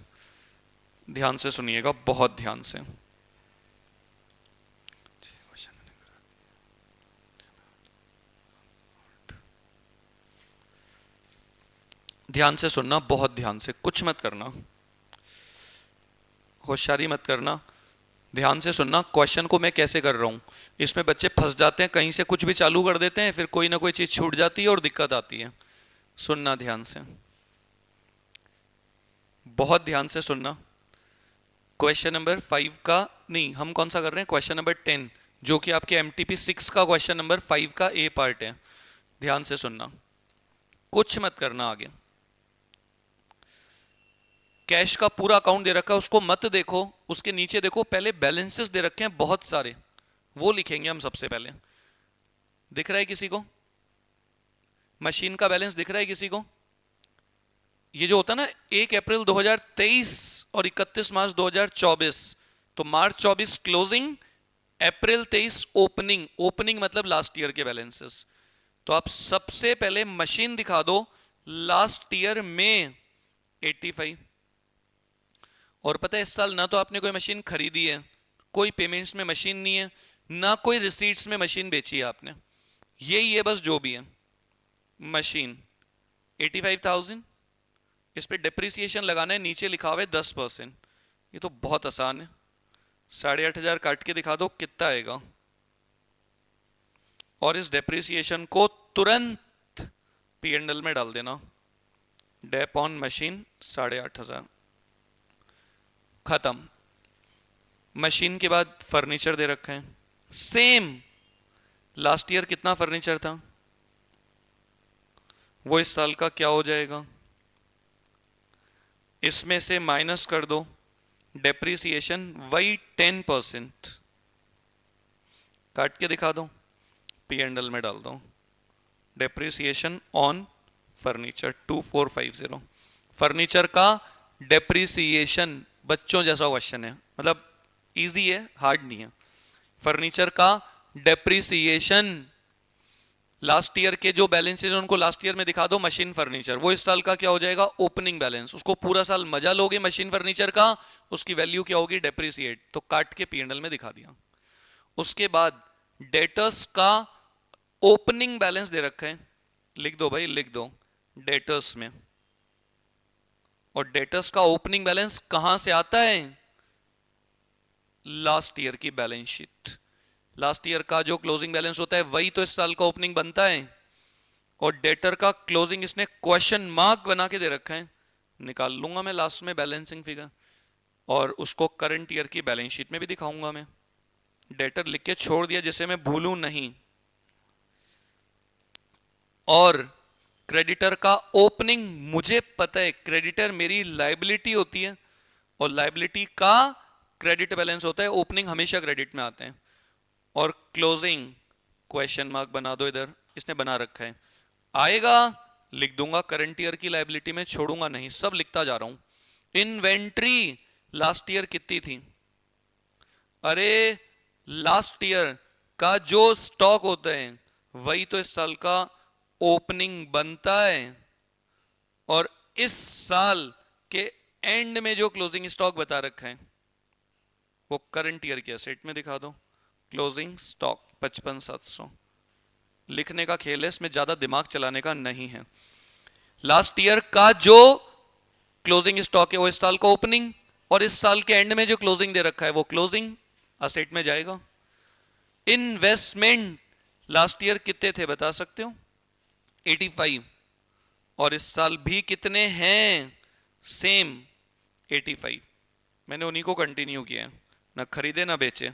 ध्यान से सुनिएगा, बहुत ध्यान से। ध्यान से सुनना, बहुत ध्यान से, कुछ मत करना, होशियारी मत करना, ध्यान से सुनना। क्वेश्चन को मैं कैसे कर रहा हूं, इसमें बच्चे फंस जाते हैं, कहीं से कुछ भी चालू कर देते हैं, फिर कोई ना कोई चीज छूट जाती है और दिक्कत आती है। सुनना ध्यान से, बहुत ध्यान से सुनना। क्वेश्चन नंबर 5 का नहीं, हम कौन सा कर रहे हैं? क्वेश्चन नंबर 10, जो कि आपके MTP 6 का क्वेश्चन नंबर 5 का ए पार्ट है। ध्यान से सुनना, कुछ मत करना आगे। कैश का पूरा अकाउंट दे रखा है, उसको मत देखो, उसके नीचे देखो, पहले बैलेंसेस दे रखे हैं बहुत सारे, वो लिखेंगे हम सबसे पहले। दिख रहा है किसी को? मशीन का बैलेंस दिख रहा है किसी को? ये जो होता है ना 1 अप्रैल 2023 और 31 मार्च 2024, तो मार्च 24 क्लोजिंग, अप्रैल 23 ओपनिंग। ओपनिंग मतलब लास्ट ईयर के बैलेंसेस। तो आप सबसे पहले मशीन दिखा दो लास्ट ईयर में 85। और पता है इस साल ना तो आपने कोई मशीन खरीदी है, कोई पेमेंट्स में मशीन नहीं है, ना कोई रिसीट्स में मशीन बेची है आपने। यही है बस जो भी है। मशीन 85,000, इस पे डेप्रिसिएशन लगाना है, नीचे लिखा हुआ है 10%। ये तो बहुत आसान है। 8,500 काट के दिखा दो कितना आएगा, और इस डेप्रिसिएशन को तुरंत P&L में डाल देना। डेप ऑन मशीन 8,500, खत्म। मशीन के बाद फर्नीचर दे रखा है सेम। लास्ट ईयर कितना फर्नीचर था, वो इस साल का क्या हो जाएगा, इसमें से माइनस कर दो डेप्रिसिएशन, वही 10%, काट के दिखा दो, P&L में डाल दो। Depreciation on furniture 2450। फर्नीचर का डेप्रिसिएशन, बच्चों जैसा क्वेश्चन है, मतलब इजी है, हार्ड नहीं है। फर्नीचर का डेप्रिसिएशन, लास्ट ईयर के जो बैलेंसेज उनको लास्ट ईयर में दिखा दो मशीन फर्नीचर, वो इस साल का क्या हो जाएगा, ओपनिंग बैलेंस। उसको पूरा साल मजा लोगे मशीन फर्नीचर का, उसकी वैल्यू क्या होगी, डेप्रिसिएट, तो काट के P&L में दिखा दिया। उसके बाद डेटर्स का ओपनिंग बैलेंस दे रखा है, लिख दो भाई, लिख दो डेटर्स में। और डेटर्स का ओपनिंग बैलेंस कहां से आता है, लास्ट ईयर की बैलेंस शीट। लास्ट ईयर का जो क्लोजिंग बैलेंस होता है वही तो इस साल का ओपनिंग बनता है। और डेटर का क्लोजिंग इसने क्वेश्चन मार्क बना के दे रखा है, निकाल लूंगा मैं लास्ट में बैलेंसिंग फिगर, और उसको करंट ईयर की बैलेंस शीट में भी दिखाऊंगा मैं। डेटर लिख के छोड़ दिया जिसे मैं भूलूं नहीं। और क्रेडिटर का ओपनिंग, मुझे पता है क्रेडिटर मेरी लाइबिलिटी होती है, और लाइबिलिटी का क्रेडिट बैलेंस होता है, ओपनिंग हमेशा क्रेडिट में आते हैं। और क्लोजिंग क्वेश्चन मार्क बना दो, इधर इसने बना रखा है, आएगा लिख दूंगा, करंट ईयर की लाइबिलिटी में छोड़ूंगा नहीं, सब लिखता जा रहा हूं। इन्वेंट्री लास्ट ईयर कितनी थी, अरे लास्ट ईयर का जो स्टॉक होता है वही तो इस साल का ओपनिंग बनता है। और इस साल के एंड में जो क्लोजिंग स्टॉक बता रखा है वो करंट ईयर के एसेट में दिखा दो। क्लोजिंग स्टॉक 55,700, लिखने का खेल है, इसमें ज्यादा दिमाग चलाने का नहीं है। लास्ट ईयर का जो क्लोजिंग स्टॉक है वो इस साल का ओपनिंग, और इस साल के एंड में जो क्लोजिंग दे रखा है वो क्लोजिंग एसेट में जाएगा। इन्वेस्टमेंट लास्ट ईयर कितने थे बता सकते हो, 85, और इस साल भी कितने हैं, सेम 85। मैंने उन्हीं को कंटिन्यू किया है, ना खरीदे ना बेचे।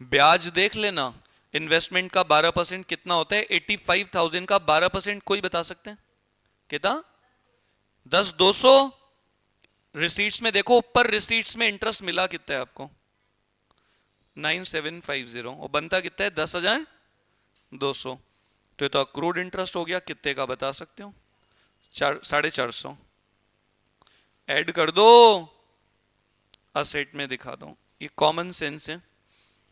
ब्याज देख लेना, इन्वेस्टमेंट का 12% कितना होता है, 85,000 का 12% कोई बता सकते हैं कितना, 10,200। रिसीट्स में देखो ऊपर, रिसीट्स में इंटरेस्ट मिला कितना है आपको, 9750, और बनता कितना है, 10,200। तो ये तो अक्रूड इंटरेस्ट हो गया, कितने का बता सकते हो, 450। ऐड कर दो, असेट में दिखा दो। ये कॉमन सेंस है।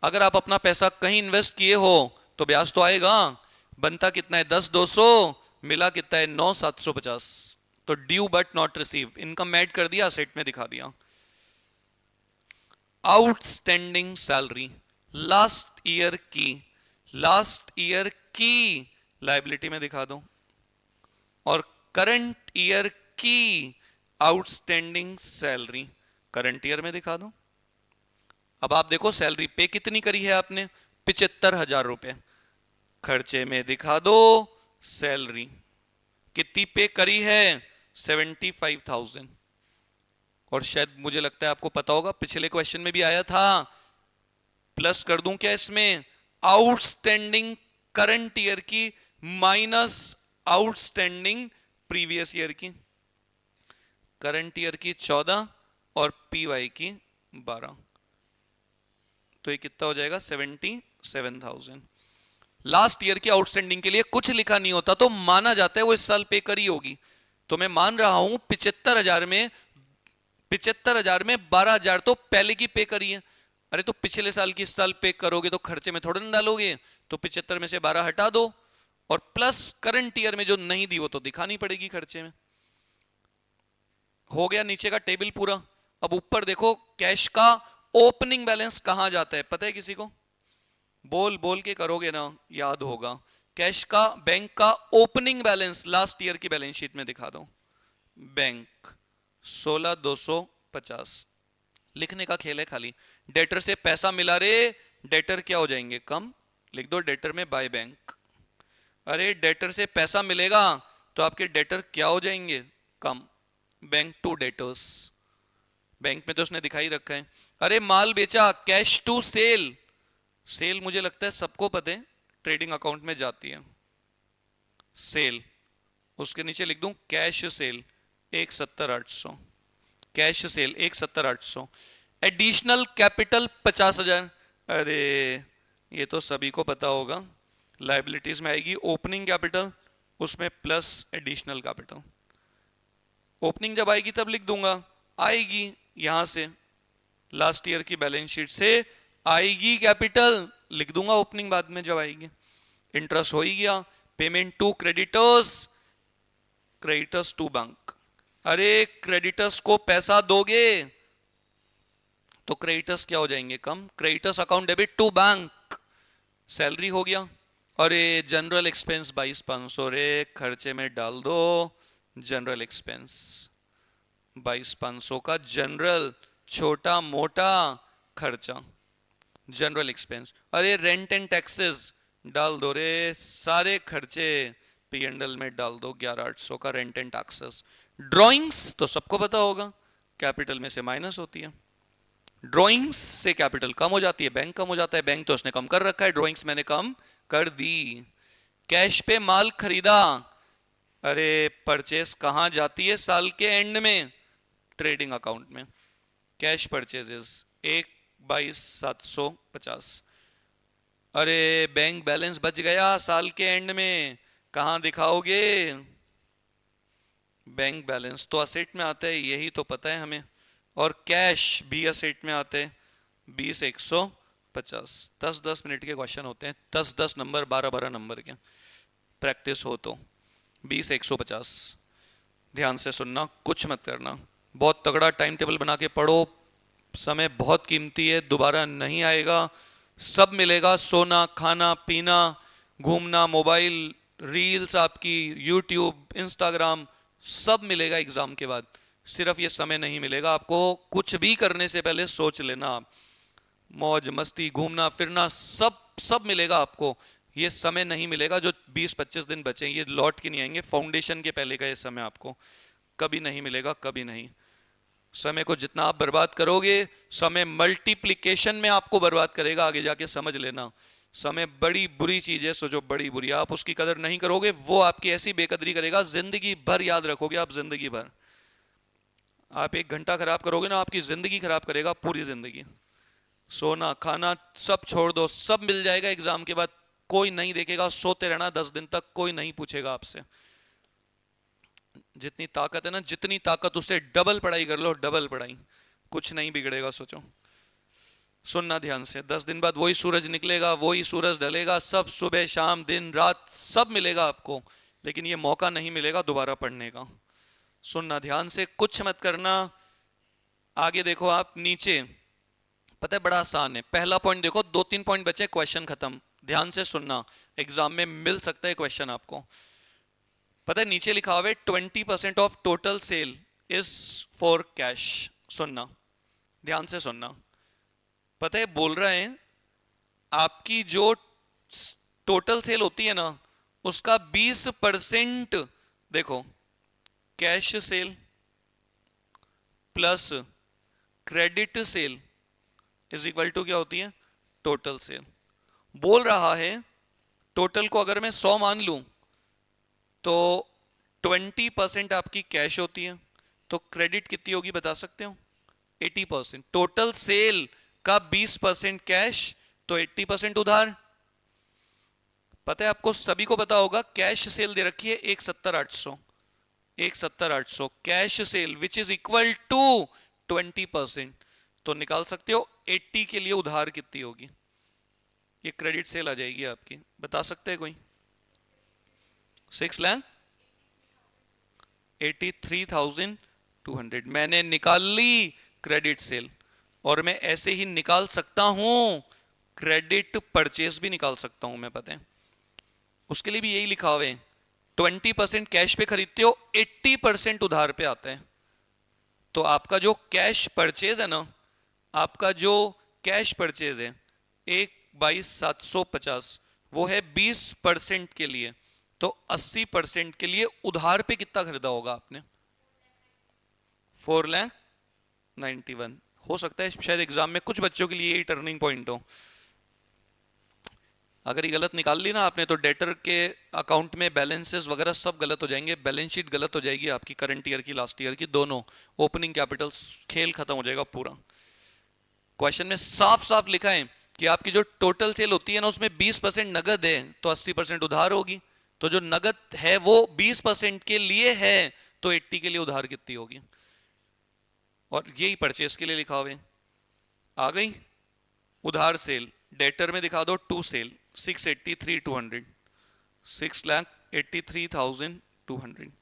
अगर आप अपना पैसा कहीं इन्वेस्ट किए हो तो ब्याज तो आएगा। बनता कितना है, 10,200, मिला कितना है, 9,750। तो due but not receive, income add कर दिया, असेट में दिखा दिया। आउटस्टैंडिंग सैलरी लास्ट ईयर की लाइबिलिटी में दिखा दो, और करंट ईयर की आउटस्टैंडिंग सैलरी करंट ईयर में दिखा दो। अब आप देखो सैलरी पे कितनी करी है आपने, 75,000 रुपए, खर्चे में दिखा दो सैलरी कितनी पे करी है, 75,000। और शायद मुझे लगता है आपको पता होगा, पिछले क्वेश्चन में भी आया था, प्लस कर दूं क्या इसमें, आउटस्टैंडिंग करंट ईयर की माइनस आउटस्टैंडिंग प्रीवियस ईयर की। करंट ईयर की 14 और पीवाई की 12, तो ये कितना हो जाएगा, 77,000। लास्ट ईयर की आउटस्टैंडिंग के लिए कुछ लिखा नहीं होता तो माना जाता है वो इस साल पे करी होगी। तो मैं मान रहा हूं 75,000 में 75,000 में 12,000 तो पहले की पे करी है। अरे तो पिछले साल की इस साल पे करोगे तो खर्चे में थोड़ा ना डालोगे, तो 75 में से 12 हटा दो, और प्लस करंट ईयर में जो नहीं दी वो तो दिखानी पड़ेगी खर्चे में। हो गया नीचे का टेबल पूरा। अब ऊपर देखो, कैश का ओपनिंग बैलेंस कहां जाता है पता है किसी को? बोल बोल के करोगे ना याद होगा। कैश का, बैंक का ओपनिंग बैलेंस लास्ट ईयर की बैलेंस शीट में दिखा दो। बैंक 16,250, लिखने का खेल है खाली। डेटर से पैसा मिला रे, डेटर क्या हो जाएंगे? कम। लिख दो डेटर में बाय बैंक। अरे डेटर से पैसा मिलेगा तो आपके डेटर क्या हो जाएंगे? कम। बैंक टू डेटर्स, बैंक में तो उसने दिखाई रखा है। अरे माल बेचा, कैश टू सेल। सेल मुझे लगता है सबको पता है, ट्रेडिंग अकाउंट में जाती है सेल। उसके नीचे लिख दूं cash cell 170,800, cash cell 170,800। Additional capital 50,000। अरे ये तो सभी को पता होगा, लाइबिलिटीज में आएगी ओपनिंग कैपिटल, उसमें प्लस एडिशनल कैपिटल। ओपनिंग जब आएगी तब लिख दूंगा, आएगी यहां से लास्ट ईयर की बैलेंस शीट से आएगी कैपिटल, लिख दूंगा ओपनिंग बाद में जब आएगी। इंटरेस्ट हो ही गया। Payment to creditors, creditors to bank. अरे क्रेडिटर्स को पैसा दोगे तो क्रेडिटर्स क्या हो जाएंगे? कम। Creditors account debit to bank, salary हो गया। अरे जनरल एक्सपेंस 22,500, रे खर्चे में डाल दो जनरल एक्सपेंस 22,500 का जनरल छोटा मोटा खर्चा, जनरल एक्सपेंस। अरे रेंट एंड टैक्सेस डाल दो रे, सारे खर्चे P&L में डाल दो 11,800 का रेंट एंड टैक्सेस। ड्राइंग्स तो सबको पता होगा, कैपिटल में से माइनस होती है, ड्राइंग्स से कैपिटल कम हो जाती है, बैंक कम हो जाता है। बैंक तो उसने कम कर रखा है, ड्राइंग्स मैंने कम कर दी। कैश पे माल खरीदा, अरे परचेस कहां जाती है साल के एंड में? ट्रेडिंग अकाउंट में। Cash purchases 1,22,750। अरे बैंक बैलेंस बच गया साल के एंड में, कहां दिखाओगे? बैंक बैलेंस तो असेट में आता है, यही तो पता है हमें, और कैश भी असेट में आते हैं। 20,150। 10-10 मिनट के क्वेश्चन होते हैं, 10-10 नंबर, 12-12 नंबर के, प्रैक्टिस हो तो। 20,150, ध्यान से सुनना, कुछ मत करना, बहुत तगड़ा टाइम टेबल बना के पढ़ो। समय बहुत कीमती है, दोबारा नहीं आएगा। सब मिलेगा, सोना खाना पीना घूमना, मोबाइल रील्स आपकी, यूट्यूब इंस्टाग्राम, सब मिलेगा एग्जाम के बाद। सिर्फ ये समय नहीं मिलेगा आपको। कुछ भी करने से पहले सोच लेना आप, मौज मस्ती घूमना फिरना सब सब मिलेगा आपको। ये समय नहीं मिलेगा जो 20-25 दिन बचे, ये लौट के नहीं आएंगे। फाउंडेशन के पहले का ये समय आपको कभी नहीं मिलेगा, कभी नहीं। समय को जितना आप बर्बाद करोगे, समय मल्टीप्लिकेशन में आपको बर्बाद करेगा आगे जाके, समझ लेना। समय बड़ी बुरी चीज है, सोचो बड़ी बुरी, आप उसकी कदर नहीं करोगे, वो आपकी ऐसी बेकदरी करेगा जिंदगी भर याद रखोगे आप, जिंदगी भर। आप 1 घंटा खराब करोगे ना, आपकी जिंदगी खराब करेगा, पूरी जिंदगी। सोना खाना सब छोड़ दो, सब मिल जाएगा एग्जाम के बाद, कोई नहीं देखेगा, सोते रहना 10 दिन तक, कोई नहीं पूछेगा आपसे। जितनी ताकत है ना, जितनी ताकत उससे डबल पढ़ाई कर लो, डबल पढ़ाई, कुछ नहीं बिगड़ेगा। सोचो, सुनना ध्यान से, 10 दिन बाद वही सूरज निकलेगा, वही सूरज ढलेगा, सब सुबह शाम दिन रात सब मिलेगा आपको, लेकिन ये मौका नहीं मिलेगा दोबारा पढ़ने का। सुनना ध्यान से, कुछ मत करना। आगे देखो आप नीचे, पता है बड़ा आसान है। पहला पॉइंट देखो, 2-3 पॉइंट बचे, क्वेश्चन खत्म। ध्यान से सुनना, एग्जाम में मिल सकता है क्वेश्चन आपको। पता है नीचे लिखा हुआ है 20% of total sale is for cash. सुनना ध्यान से सुनना, पता है बोल रहे हैं आपकी जो टोटल सेल होती है ना, उसका 20% देखो, cash sale plus credit sale is equal to क्या होती है? Total sale. बोल रहा है टोटल को अगर मैं 100 मान लूं तो 20% आपकी कैश होती है, तो क्रेडिट कितनी होगी बता सकते हो? 80%। टोटल सेल का 20% कैश, तो 80% उधार। पता है आपको, सभी को पता होगा, कैश सेल दे रखी है 170,800, 170,800 cash sale, which is equal to 20%, तो निकाल सकते हो 80 के लिए उधार कितनी होगी। ये क्रेडिट सेल आ जाएगी आपकी, बता सकते हैं कोई? 6,83,200 मैंने निकाल ली क्रेडिट सेल। और मैं ऐसे ही निकाल सकता हूं क्रेडिट परचेज भी निकाल सकता हूं मैं, पता है उसके लिए भी यही लिखा हुआ है। 20% कैश पे खरीदते हो, 80% उधार पे आता है। तो आपका जो कैश परचेज है ना, आपका जो कैश परचेज है 1/750, वो है 20% के लिए। तो 80% के लिए उधार पे कितना खरीदा होगा आपने? 4,91,000। हो सकता है शायद एग्जाम में कुछ बच्चों के लिए यही टर्निंग पॉइंट हो। अगर ये गलत निकाल ली ना आपने, तो डेटर के अकाउंट में बैलेंसेस वगैरह सब गलत हो जाएंगे, बैलेंस शीट गलत हो जाएगी आपकी, करंट ईयर की, लास्ट ईयर की, दोनों। ओपनिंग कैपिटल, खेल खत्म हो जाएगा पूरा। क्वेश्चन में साफ साफ लिखा है कि आपकी जो टोटल सेल होती है ना, उसमें 20% नगद है तो 80% उधार होगी। तो जो नगद है वो 20% के लिए है, तो 80 के लिए उधार कितनी होगी। और यही परचेस के लिए लिखा हुआ है। आ गई उधार सेल। डेटर में दिखा दो टू सेल 6,83,200, 6,83,200।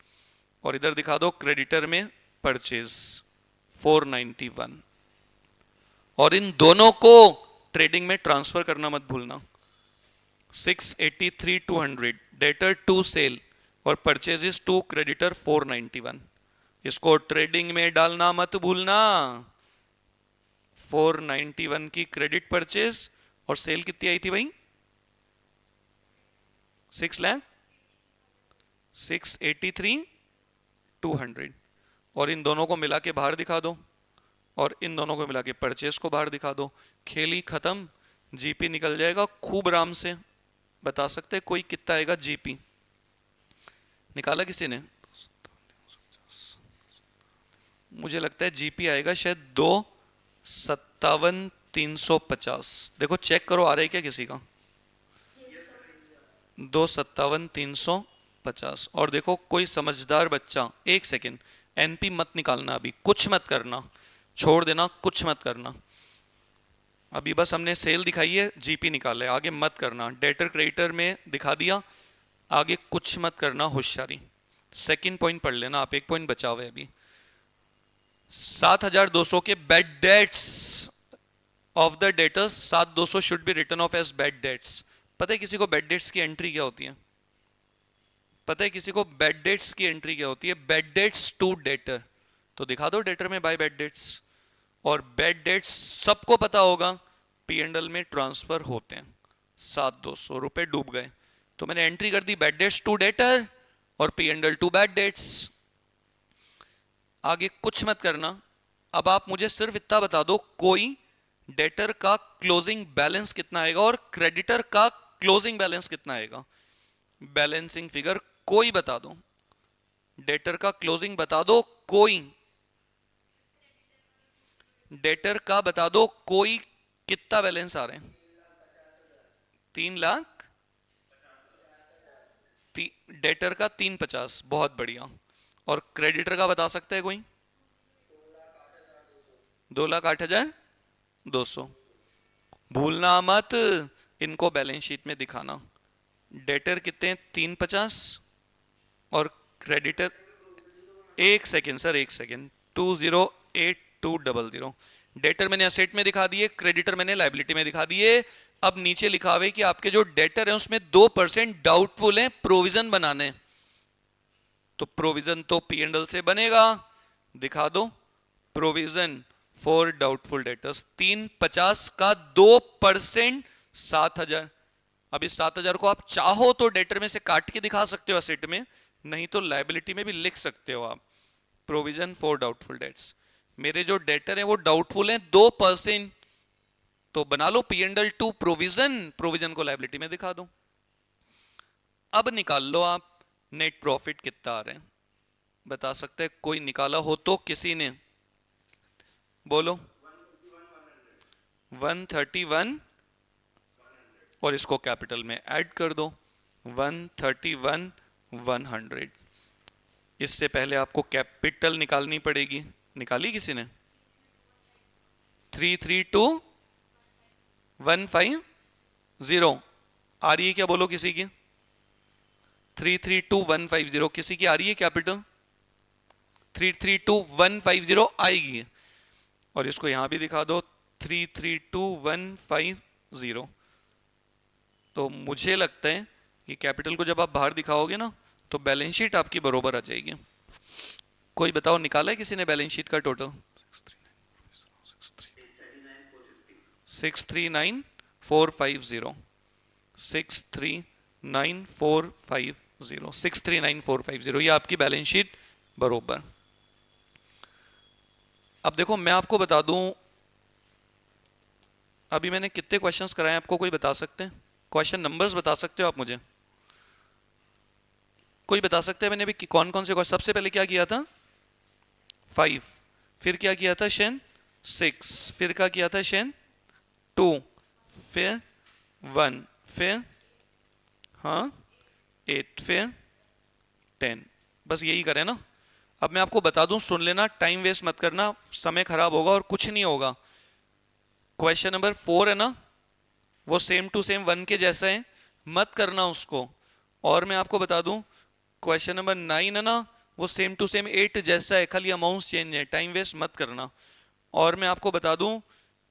और इधर दिखा दो क्रेडिटर में परचेज 491। और इन दोनों को ट्रेडिंग में ट्रांसफर करना मत भूलना। 6,83,200 डेटर टू सेल और परचेजेस टू क्रेडिटर 491। इसको ट्रेडिंग में डालना मत भूलना। 491 की क्रेडिट परचेज, और सेल कितनी आई थी भाई? 6,83,200। और इन दोनों को मिला के बाहर दिखा दो, और इन दोनों को मिला के परचेज को बाहर दिखा दो। खेल ही खत्म, जीपी निकल जाएगा खूब आराम से। बता सकते हैं कोई कितना आएगा जीपी? निकाला किसी ने? मुझे लगता है जीपी आएगा शायद 257,350। देखो चेक करो आ रहा है क्या किसी का? 257,350। और देखो कोई समझदार बच्चा, एक सेकेंड, एनपी मत निकालना अभी, कुछ मत करना, छोड़ देना, कुछ मत करना अभी। बस हमने सेल दिखाई है, जीपी निकाला है, आगे मत करना। डेटर क्रेडिटर में दिखा दिया, आगे कुछ मत करना, होशियारी। सेकंड पॉइंट पढ़ लेना आप, एक पॉइंट बचा हुआ है अभी। 7,200 के bad debts of the debtors, 7,200 should be written off as bad debts. पता है किसी को बैड डेट्स की एंट्री क्या होती है? पता है किसी को बैड डेट्स की एंट्री क्या होती है? Bad debts to debtor. तो दिखा दो डेटर में बाय बैड डेट्स। और बैड डेट्स सबको पता होगा पी एंड एल में ट्रांसफर होते हैं। 7,200 रुपए डूब गए, तो मैंने एंट्री कर दी बैड डेट्स टू डेटर और P and L to bad dates. आगे कुछ मत करना। अब आप मुझे सिर्फ इतना बता दो, कोई डेटर का क्लोजिंग बैलेंस कितना आएगा और क्रेडिटर का क्लोजिंग बैलेंस कितना आएगा। बैलेंसिंग फिगर कोई बता दो, डेटर का क्लोजिंग बता दो कोई, डेटर का बता दो कोई, कितना बैलेंस आ रहे हैं? 3,00,000। डेटर का 350, बहुत बढ़िया। और क्रेडिटर का बता सकते हैं कोई? 2,08,200। भूलना मत, इनको बैलेंस शीट में दिखाना। डेटर कितने? 350 और क्रेडिटर, एक सेकेंड सर, एक सेकेंड, 2,08,200। डेटर मैंने असेट में दिखा दिए, क्रेडिटर मैंने लायबिलिटी में दिखा दिए। अब नीचे लिखा हुआ है कि आपके जो डेटर है उसमें 2% डाउटफुल है, प्रोविजन बनाने। तो प्रोविजन तो पी एंड एल से बनेगा, दिखा दो प्रोविजन फॉर डाउटफुल डेटर्स। 350 का 2% 7,000। अब इस 7,000 को आप चाहो तो डेटर में से काट के दिखा सकते हो असेट में, नहीं तो लायबिलिटी में भी लिख सकते हो आप, प्रोविजन फॉर डाउटफुल डेट्स। मेरे जो डेटर है वो डाउटफुल है 2%, तो बना लो P and L to provision, provision को लायबिलिटी में दिखा दो। अब निकाल लो आप नेट प्रॉफिट कितना आ रहे हैं, बता सकते हैं कोई? निकाला हो तो किसी ने बोलो। 131, और इसको कैपिटल में ऐड कर दो 131,100। इससे पहले आपको कैपिटल निकालनी पड़ेगी। निकाली किसी ने? 332,150 आ रही है क्या, बोलो किसी की? 332,150 किसी की आ रही है कैपिटल? 332,150 आएगी। और इसको यहां भी दिखा दो 332,150। तो मुझे लगता है कि कैपिटल को जब आप बाहर दिखाओगे ना तो बैलेंस शीट आपकी बरोबर आ जाएगी। कोई बताओ, निकाला है किसी ने बैलेंस शीट का टोटल? 639,450 639,450 639,450 ये आपकी बैलेंस शीट बरोबर। अब देखो मैं आपको बता दूं, अभी मैंने कितने क्वेश्चंस कराए आपको, कोई बता सकते हैं? क्वेश्चन नंबर्स बता सकते हो आप मुझे? कोई बता सकते हैं मैंने अभी कौन कौन से क्वेश्चन? सबसे पहले क्या किया था? 5, फिर क्या किया था शेन? 6, फिर क्या किया था शेन? 2, फिर 1, फिर हाँ 8, फिर 10। बस यही करें ना। अब मैं आपको बता दूं, सुन लेना, टाइम वेस्ट मत करना, समय खराब होगा और कुछ नहीं होगा। क्वेश्चन नंबर 4 है ना, वो सेम टू सेम 1 के जैसा है, मत करना उसको। और मैं आपको बता दूं, क्वेश्चन नंबर 9 है ना, वो सेम टू सेम 8 जैसा है, खाली अमाउंट्स चेंज है, टाइम वेस्ट मत करना। और मैं आपको बता दूं,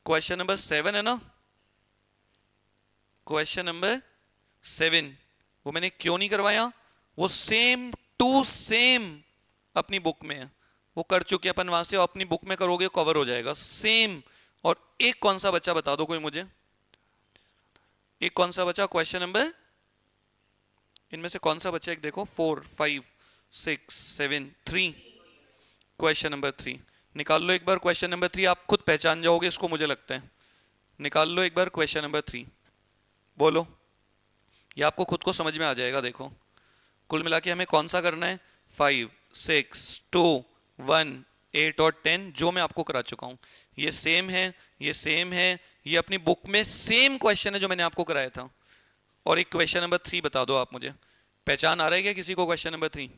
क्वेश्चन नंबर 7 है ना, क्वेश्चन नंबर 7 वो मैंने क्यों नहीं करवाया? वो सेम टू सेम अपनी बुक में है, वो कर चुके अपन वहां से, अपनी बुक में करोगे कवर हो जाएगा सेम। और एक कौन सा बच्चा बता दो कोई मुझे, एक कौन सा बचा क्वेश्चन नंबर, इनमें से कौन सा बच्चा, एक देखो, 4, 5, 6, 7, 3, क्वेश्चन नंबर 3 निकाल लो एक बार। क्वेश्चन नंबर 3 आप खुद पहचान जाओगे इसको, मुझे लगता है। निकाल लो एक बार क्वेश्चन नंबर 3, बोलो। ये आपको खुद को समझ में आ जाएगा। देखो कुल मिला के हमें कौन सा करना है? 5, 6, 2, 1, 8 और 10, जो मैं आपको करा चुका हूं। ये सेम है, ये सेम है, ये अपनी बुक में सेम क्वेश्चन है जो मैंने आपको कराया था। और एक क्वेश्चन नंबर 3 बता दो आप मुझे, पहचान आ रहा है क्या किसी को क्वेश्चन नंबर 3?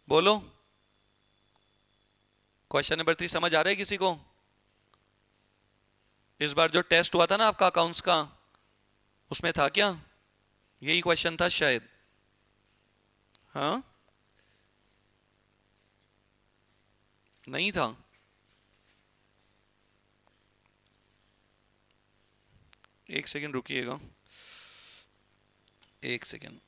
बोलो, क्वेश्चन नंबर 3 समझ आ रहा है किसी को? इस बार जो टेस्ट हुआ था ना आपका अकाउंट्स का, उसमें था क्या? यही क्वेश्चन था शायद। हाँ, नहीं था? एक सेकंड रुकिएगा, एक सेकंड।